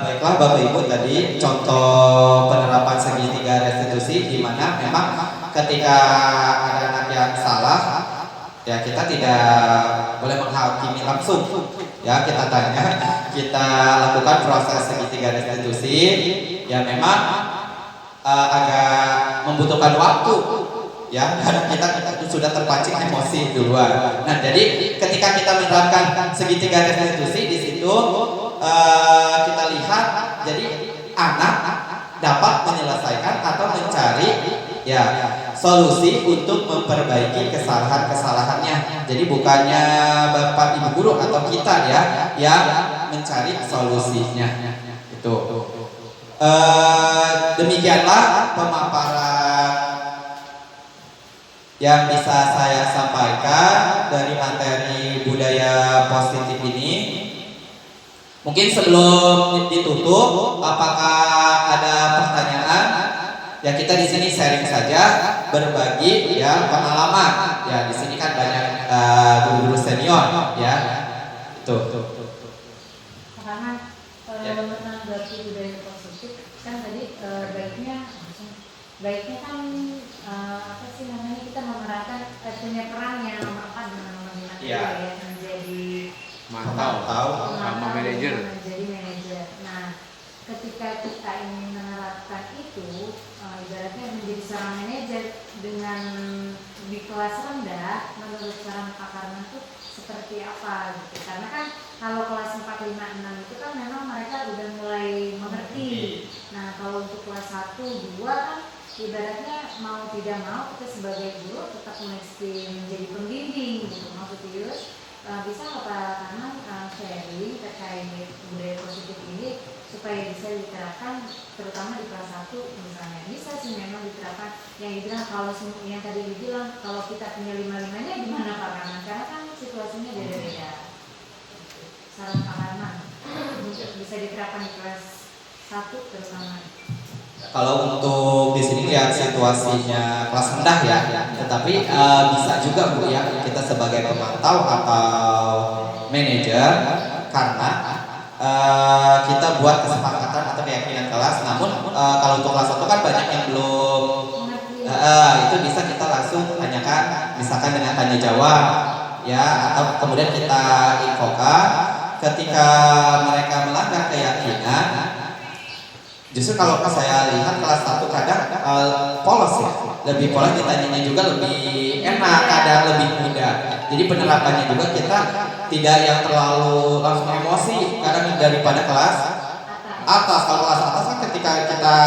Baiklah Bapak Ibu, tadi contoh penerapan segitiga restitusi di mana memang ketika ada anak yang salah, ya kita tidak boleh menghakimi langsung. Ya kita tanya, kita lakukan proses segitiga restitusi. Ya memang agak membutuhkan waktu. Ya karena kita sudah terpancing emosi duluan. Nah jadi ketika kita menerapkan segitiga restitusi di situ kita lihat jadi anak dapat menyelesaikan atau mencari ya solusi untuk memperbaiki kesalahan-kesalahannya. Jadi bukannya Bapak Ibu guru atau kita ya yang mencari solusinya. Itu. Demikianlah pemaparan yang bisa saya sampaikan dari materi budaya positif ini. Mungkin sebelum ditutup, apakah ada pertanyaan? Ya kita di sini sharing saja, berbagi ya pengalaman. Ya di sini kan banyak guru-guru senior ya. Itu. Karena menanggapi budaya positif kan tadi baiknya kan apa sih namanya, kita memerankan punya peran yang nomor 4 dengan nomor 5 Iya. ya, menjadi Mantau sama manajer. menjadi manajer. Nah, ketika kita ingin menerapkan itu, ibaratnya menjadi seorang manajer dengan di kelas rendah, menurut saran Pak Karman itu seperti apa gitu? Karena kan kalau kelas 4, 5, 6 itu kan memang mereka udah mulai mengerti. Nah, kalau untuk kelas 1, 2 kan ibaratnya mau tidak mau kita sebagai guru tetap mesti menjadi pembimbing gitu. Maksudnya bisa nggak Pak Karman sharing terkait budaya positif ini supaya bisa diterapkan terutama di kelas 1 misalnya. Bisa sih memang diterapkan yang dibilang kalau yang tadi dibilang kalau kita punya 5-5-nya gimana Pak Karman, karena kan situasinya beda-beda. Saran Pak Karman untuk bisa diterapkan di kelas 1 terutama. Kalau untuk di sini lihat situasinya kelas rendah ya, tetapi bisa juga Bu ya kita sebagai pemantau atau manajer, karena kita buat kesepakatan atau keyakinan kelas. Namun kalau untuk kelas 1 kan banyak yang belum itu bisa kita langsung tanyakan, misalkan dengan tanya jawab ya, atau kemudian kita infokan ketika mereka melanggar keyakinan. Justru kalau saya lihat kelas 1 kadang polos ya, lebih polos, ditanyanya juga lebih enak, kadang lebih mudah. Jadi penerapannya juga kita tidak yang terlalu langsung emosi, kadang daripada kelas atas. Kalau kelas atas kan ketika kita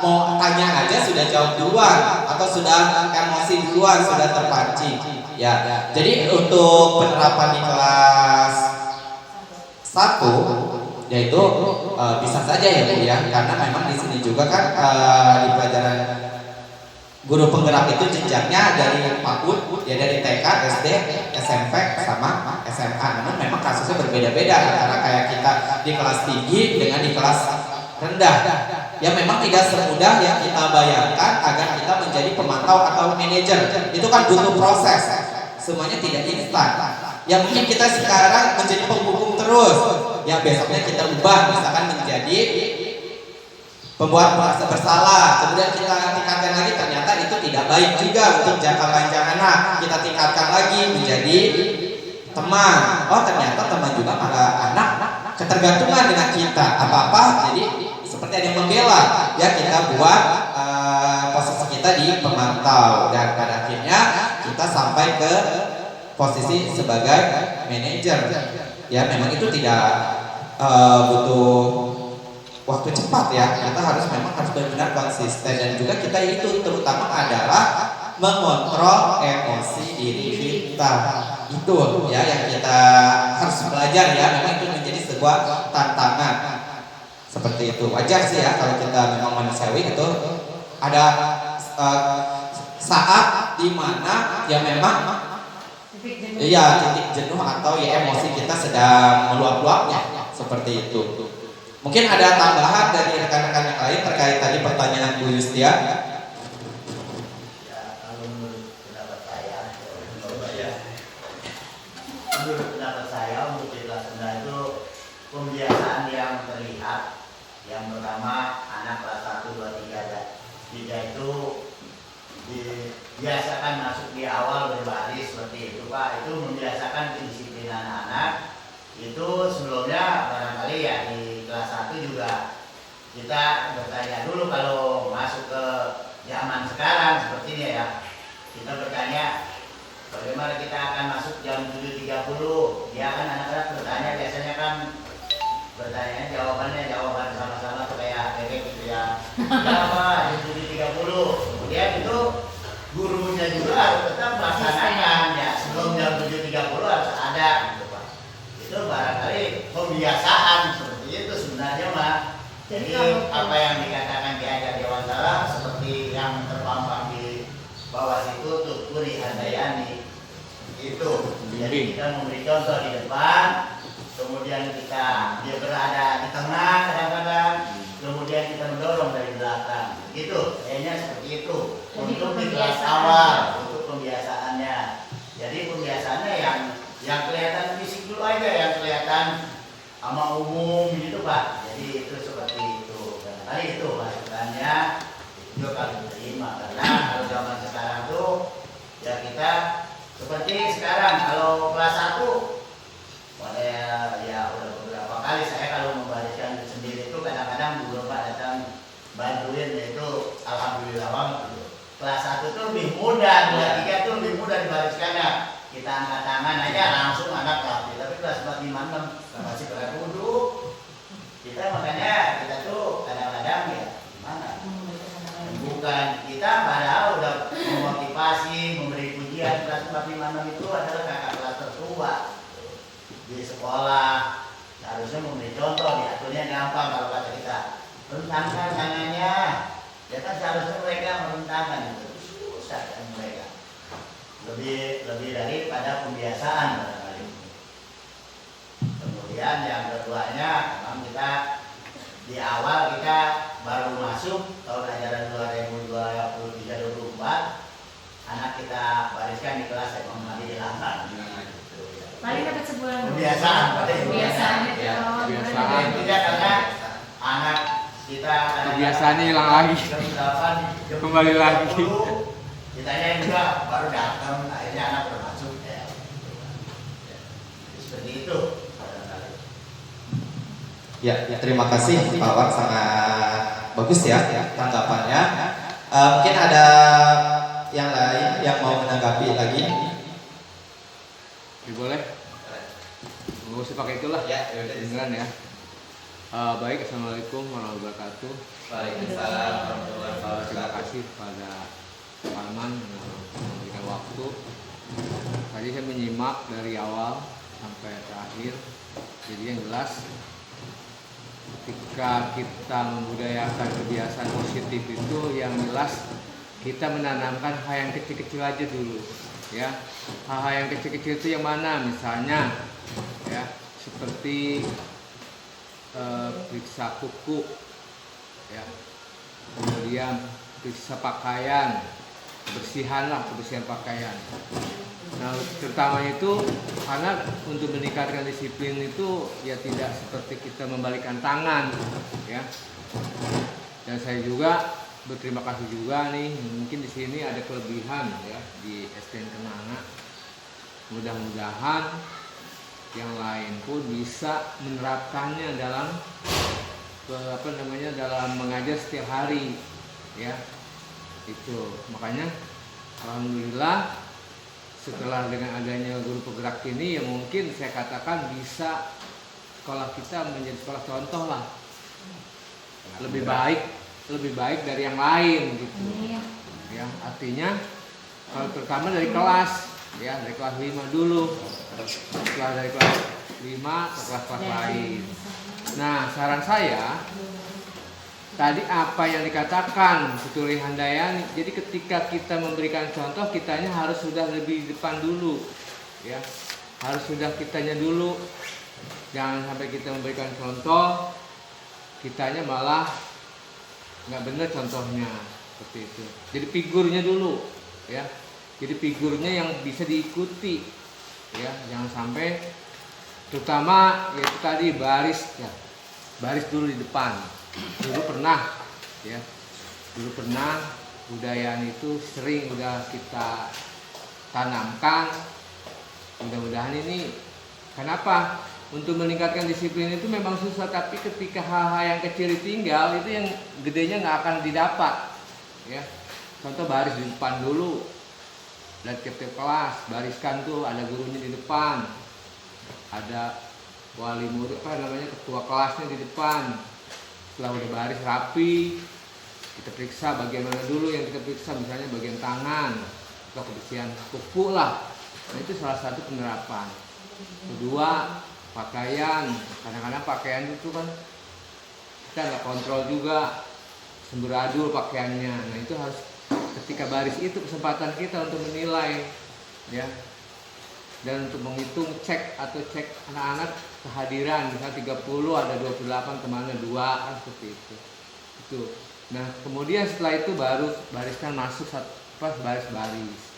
mau tanya aja sudah jawab duluan atau sudah emosi duluan, sudah terpancing. Ya, jadi untuk penerapan di kelas 1 yaitu bisa saja ya Bu ya, karena memang di sini juga kan di pelajaran guru penggerak itu jenjangnya dari PAUD ya, dari TK, SD, SMP sama SMA. Namun memang kasusnya berbeda-beda antara kayak kita di kelas tinggi dengan di kelas rendah. Ya memang tidak semudah yang kita bayangkan agar kita menjadi pemantau atau manajer. Itu kan butuh proses. Semuanya tidak instan. Ya mungkin kita sekarang menjadi penghukum terus, ya besoknya kita ubah misalkan menjadi pembuat merasa bersalah, kemudian kita tingkatkan lagi, ternyata itu tidak baik juga untuk jangka panjang anak, kita tingkatkan lagi menjadi teman. Oh ternyata teman juga malah anak ketergantungan dengan kita, apa-apa jadi seperti ada yang membela. Ya kita buat posisi kita di pemantau, dan pada akhirnya kita sampai ke posisi sebagai manajer. Ya memang itu tidak butuh waktu cepat ya. Kita harus benar-benar konsisten, dan juga kita itu terutama adalah mengontrol emosi diri kita. Itu ya yang kita harus belajar ya. Memang itu menjadi sebuah tantangan. Seperti itu. Wajar sih ya kalau kita memang manusiawi itu ada saat di mana ya memang titik jenuh atau ya emosi kita sedang meluap-luapnya, seperti itu. Mungkin ada tambahan dari rekan-rekan yang lain terkait tadi pertanyaan Bu Yustia. Ya, kalau menurut pendapat saya untuk di kelas rendah yang terlihat. Yang pertama anak kelas 1, 2, 3 itu dibiasakan masuk di awal berbaris seperti itu Pak. Itu membiasakan kedisiplinan anak. Itu sebelumnya barangkali ya di kelas 1 juga kita bertanya dulu kalau masuk ke zaman sekarang seperti ini ya. Kita bertanya bagaimana kita akan masuk jam 7.30. Dia kan anak-anak bertanya biasanya kan bertanya jawaban sama-sama tuh kayak bebek gitu ya. Apa jam 7.30. Kemudian itu gurunya juga harus tetap melaksanakan ya sebelum jam 7.30 harus ada gitu Pak. Itu barangkali pembiasaan seperti itu sebenarnya Pak. Jadi apa yang dikatakan Ki Hajar Dewantara seperti yang terpampang di bawah situ Tuturi Handayani itu. Jadi kita memberi contoh di depan, kemudian dia berada di tengah kadang-kadang, kemudian kita mendorong dari belakang. Gitu, kayaknya seperti itu. Untuk di kelas awal, untuk pembiasaannya. Jadi pembiasaannya yang kelihatan fisik dulu aja, yang kelihatan sama umum gitu Pak. Jadi itu seperti itu. Barangkali itu masukannya itu kalau diterima. Karena kalau zaman sekarang tuh ya kita seperti sekarang kalau kelas 1 pada ya udah beberapa kali saya kalau membariskan sendiri itu kadang-kadang guru Pak datang bantuin yaitu alhamdulillah banget gitu. Kelas 1 tuh lebih mudah, 2, 3 tuh lebih mudah dibariskannya. Kita angkat tangan aja langsung anak rapi. Tapi kelas 4, 5, 6 masih pada duduk. Kita makanya kita tuh kadang-kadang ya gimana? Bukan kita padahal udah memotivasi, memberi pujian. Kelas 4, 5, 6 itu adalah kakak kelas tertua di sekolah. Harusnya memberi contoh, diaturnya gampang kalau kata kita. Rentangkan tangannya. Ya kan seharusnya mereka merentangkan itu. Susah kan mereka. Lebih daripada pembiasaan barangkali. Kemudian yang keduanya memang kita di awal kita baru masuk tahun ajaran 2023-2024 anak kita bariskan di kelas emang lagi di langkah. Paling dapat sebulan. Kebiasaan pada Kebiasaan itu. Ya, Oh, kebiasaan. benar. Tidak karena anak kita Kebiasaannya hilang lagi. Kembali lagi. Ditanya juga baru datang akhirnya anak bermasuk ya. Seperti itu. Ya, terima kasih Pak Wak, sangat bagus ya tanggapannya. Mungkin ada yang lain yang mau menanggapi lagi? Ya, boleh. Nggak usah pakai itulah. Ya, udah. Beneran ya. Baik, assalamualaikum warahmatullahi wabarakatuh. Waalaikumsalam warahmatullahi Terima wabarakatuh. kasih pada Pak Arman yang memberikan waktu. Tadi saya menyimak dari awal sampai terakhir. Jadi yang jelas ketika kita membudayakan kebiasaan positif itu yang jelas kita menanamkan hal yang kecil-kecil aja dulu ya. Hal-hal yang kecil-kecil itu yang mana? Misalnya ya seperti periksa kuku ya, kemudian periksa pakaian, kebersihan pakaian. Nah, terutama itu karena untuk meningkatkan disiplin itu ya tidak seperti kita membalikkan tangan ya. Dan saya juga berterima kasih juga nih, mungkin di sini ada kelebihan ya di SDN Kenanga. Mudah-mudahan yang lain pun bisa menerapkannya dalam dalam mengajar setiap hari ya. Itu makanya alhamdulillah setelah dengan adanya guru penggerak ini ya mungkin saya katakan bisa sekolah kita menjadi sekolah contoh lah, lebih baik dari yang lain gitu ya. Artinya kalau terutama dari kelas ya, dari kelas 5 dulu, setelah dari kelas 5 ke kelas lain. Nah, saran saya tadi apa yang dikatakan Tuturi Handayani. Jadi ketika kita memberikan contoh, kitanya harus sudah lebih depan dulu ya. Harus sudah kitanya dulu. Jangan sampai kita memberikan contoh, kitanya malah nggak benar contohnya seperti itu. Jadi figurnya dulu ya. Jadi figurnya yang bisa diikuti ya. Jangan sampai terutama yaitu tadi baris ya. baris dulu di depan. Dulu pernah budaya itu sering udah kita tanamkan. Mudah-mudahan ini kenapa? Untuk meningkatkan disiplin itu memang susah, tapi ketika hal-hal yang kecil ditinggal itu yang gedenya nggak akan didapat, ya. Contoh baris di depan dulu, lihat tiap kelas, bariskan tuh ada gurunya di depan, ada wali murid ketua kelasnya di depan. Setelah udah baris rapi, kita periksa bagian mana dulu yang kita periksa, misalnya bagian tangan atau kebersihan kuku lah. Nah, itu salah satu penerapan. Kedua, pakaian. Kadang-kadang pakaian itu kan kita nggak kontrol juga, semburadul pakaiannya. Nah, itu harus ketika baris itu kesempatan kita untuk menilai, ya, dan untuk menghitung cek anak-anak kehadiran. Misalnya 30 ada 28 kemana 2 kan, seperti itu. Nah, kemudian setelah itu baru bariskan masuk baris-baris.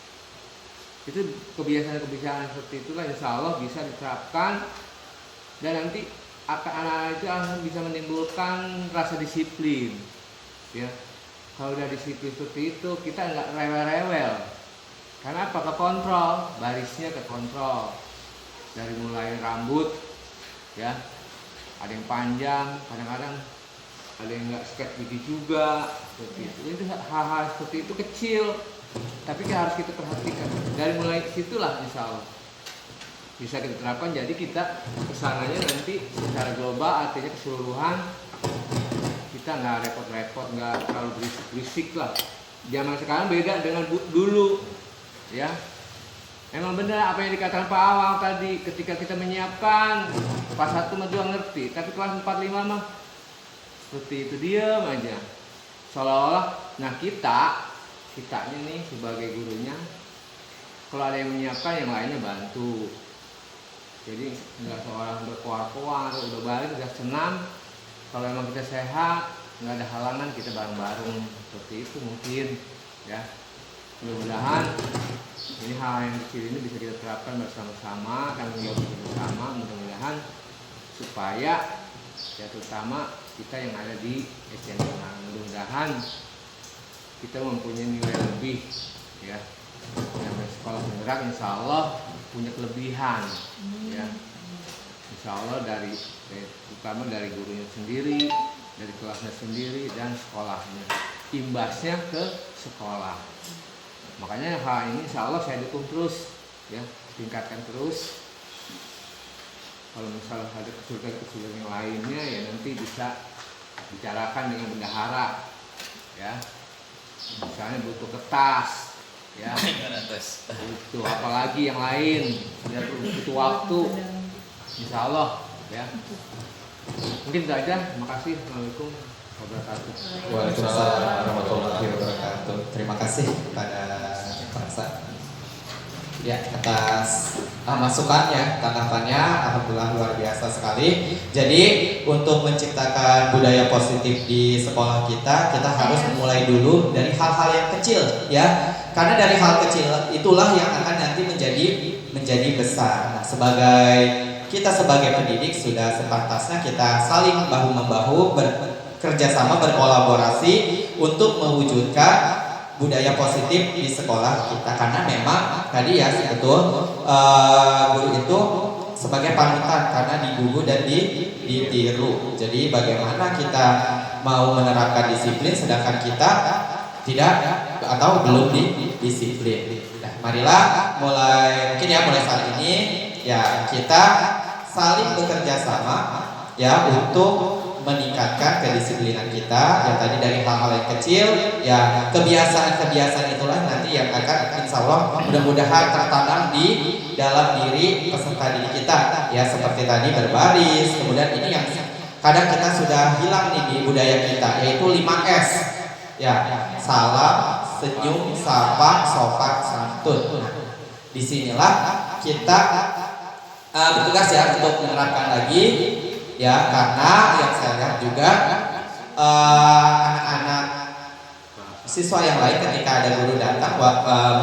Itu kebiasaan-kebiasaan seperti itulah insya Allah bisa diterapkan, dan nanti anak-anak itu akan bisa menimbulkan rasa disiplin, ya. Kalau udah disiplin seperti itu, kita nggak rewel-rewel. Karena apa? Kekontrol, barisnya kekontrol. Dari mulai rambut, ya, ada yang panjang, kadang-kadang ada yang nggak sikat gigi juga, seperti itu. Itu hal-hal seperti itu kecil, tapi harus kita perhatikan. Dari mulai situlah insya Allah bisa kita terapkan. Jadi kita kesananya nanti secara global, artinya keseluruhan, kita nggak repot-repot, nggak terlalu berisik-berisik lah. Zaman sekarang beda dengan dulu, ya. Emang benar apa yang dikatakan Pak Awang tadi, ketika kita menyiapkan kelas 1 sama 2 ngerti, tapi kelas 4, 5 mah seperti itu, diam aja. Seolah-olah, nah kitanya nih sebagai gurunya, kalau ada yang menyiapkan, yang lainnya bantu. Jadi nggak seorang berkoar-koar, udah balik, udah senam. Kalau memang kita sehat, nggak ada halangan, kita bareng-bareng seperti itu mungkin, ya. Mudah-mudahan ini hal yang kecil ini bisa kita terapkan bersama-sama, tanggung jawab bersama. Mudah-mudahan supaya ya terutama kita yang ada di SDN Tenang, mudah-mudahan kita mempunyai nilai lebih, ya. Yang sekolah penggerak insya Allah punya kelebihan, ya. Insya Allah terutama dari gurunya sendiri, dari kelasnya sendiri, dan sekolahnya, imbasnya ke sekolah. Makanya hal ini insya Allah saya dukung terus, ya, tingkatkan terus. Kalau misalnya ada kesulitan-kesulitan yang lainnya, ya nanti bisa bicarakan dengan bendahara, ya. Misalnya butuh kertas, ya, butuh apalagi yang lain, ya, butuh waktu, insya Allah, ya. Mungkin itu aja. Terima kasih. Assalamualaikum warahmatullahi wabarakatuh. Waalaikumsalam warahmatullahi wabarakatuh. Terima kasih kepada Pak Sa, ya, atas masukannya, tanggapannya, alhamdulillah luar biasa sekali. Jadi untuk menciptakan budaya positif di sekolah kita harus memulai dulu dari hal-hal yang kecil, ya. Karena dari hal kecil itulah yang akan nanti menjadi besar. Nah, kita sebagai pendidik sudah sepantasnya kita saling bahu-membahu, bekerja sama, berkolaborasi untuk mewujudkan budaya positif di sekolah kita. Karena memang tadi ya betul, guru itu sebagai panutan karena digugu dan ditiru. Jadi bagaimana kita mau menerapkan disiplin sedangkan kita tidak atau belum disiplin. Nah, marilah mulai saat ini, ya, kita saling bekerja sama, ya, untuk meningkatkan kedisiplinan kita, yang tadi dari hal-hal yang kecil, ya, kebiasaan-kebiasaan itulah nanti yang akan insya Allah mudah-mudahan tertanam di dalam diri peserta didik kita, ya, seperti tadi berbaris. Kemudian ini yang kadang kita sudah hilang nih di budaya kita, yaitu 5S, ya, salam, senyum, sapa, sopan, santun. Nah, disinilah kita bertugas, ya, untuk menerapkan lagi, ya, karena yang saya lihat juga anak-anak siswa yang lain ketika ada guru datang,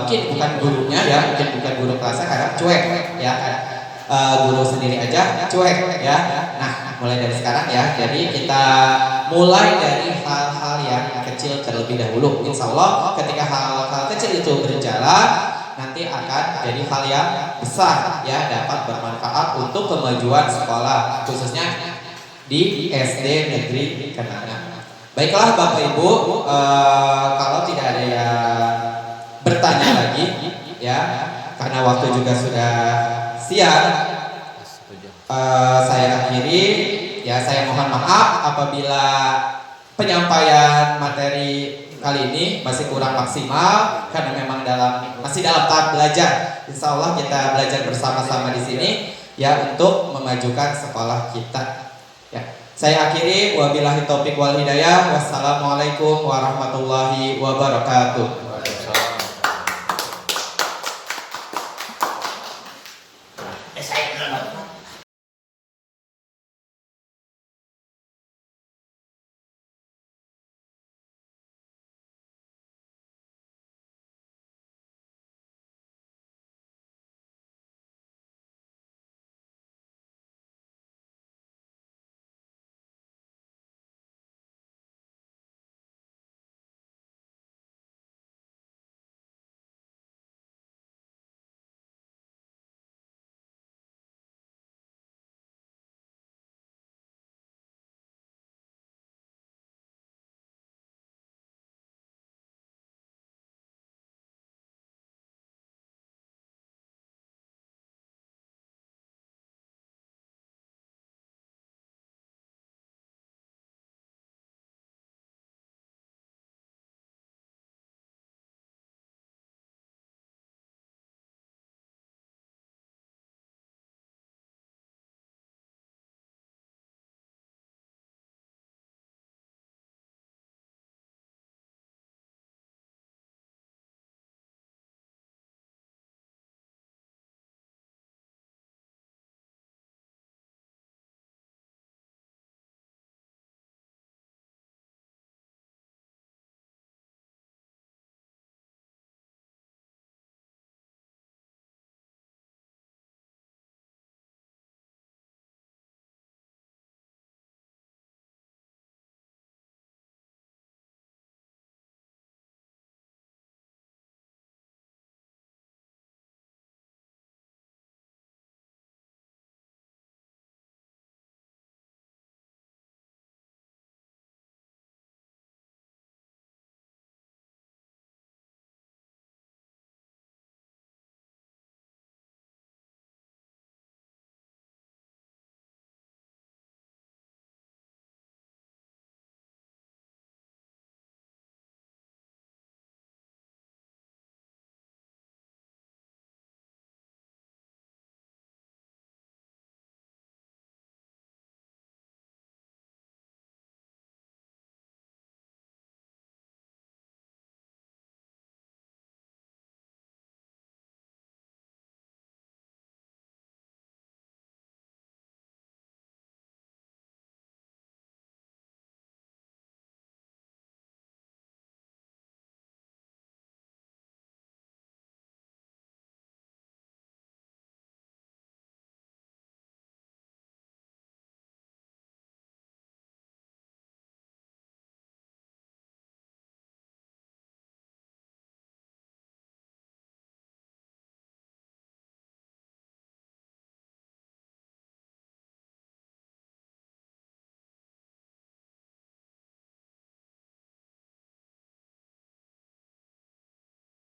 mungkin bukan gurunya, ya, mungkin bukan guru kelasnya, kadang cuek, ya, guru sendiri aja cuek, ya. Nah, mulai dari sekarang ya. Jadi kita mulai dari hal-hal yang kecil terlebih dahulu. Insya Allah ketika hal-hal kecil itu berjalan, nanti akan jadi hal yang besar ya, dapat bermanfaat untuk kemajuan sekolah, khususnya di SD Negeri Kenanga. Baiklah Bapak Ibu, kalau tidak ada yang bertanya lagi ya, karena waktu juga sudah siang, saya akhiri ya. Saya mohon maaf apabila penyampaian materi kali ini masih kurang maksimal, karena memang masih dalam tahap belajar. Insya Allah kita belajar bersama-sama di sini ya, untuk memajukan sekolah kita ya. Saya akhiri, wabillahi taufiq wal hidayah. Wassalamualaikum warahmatullahi wabarakatuh.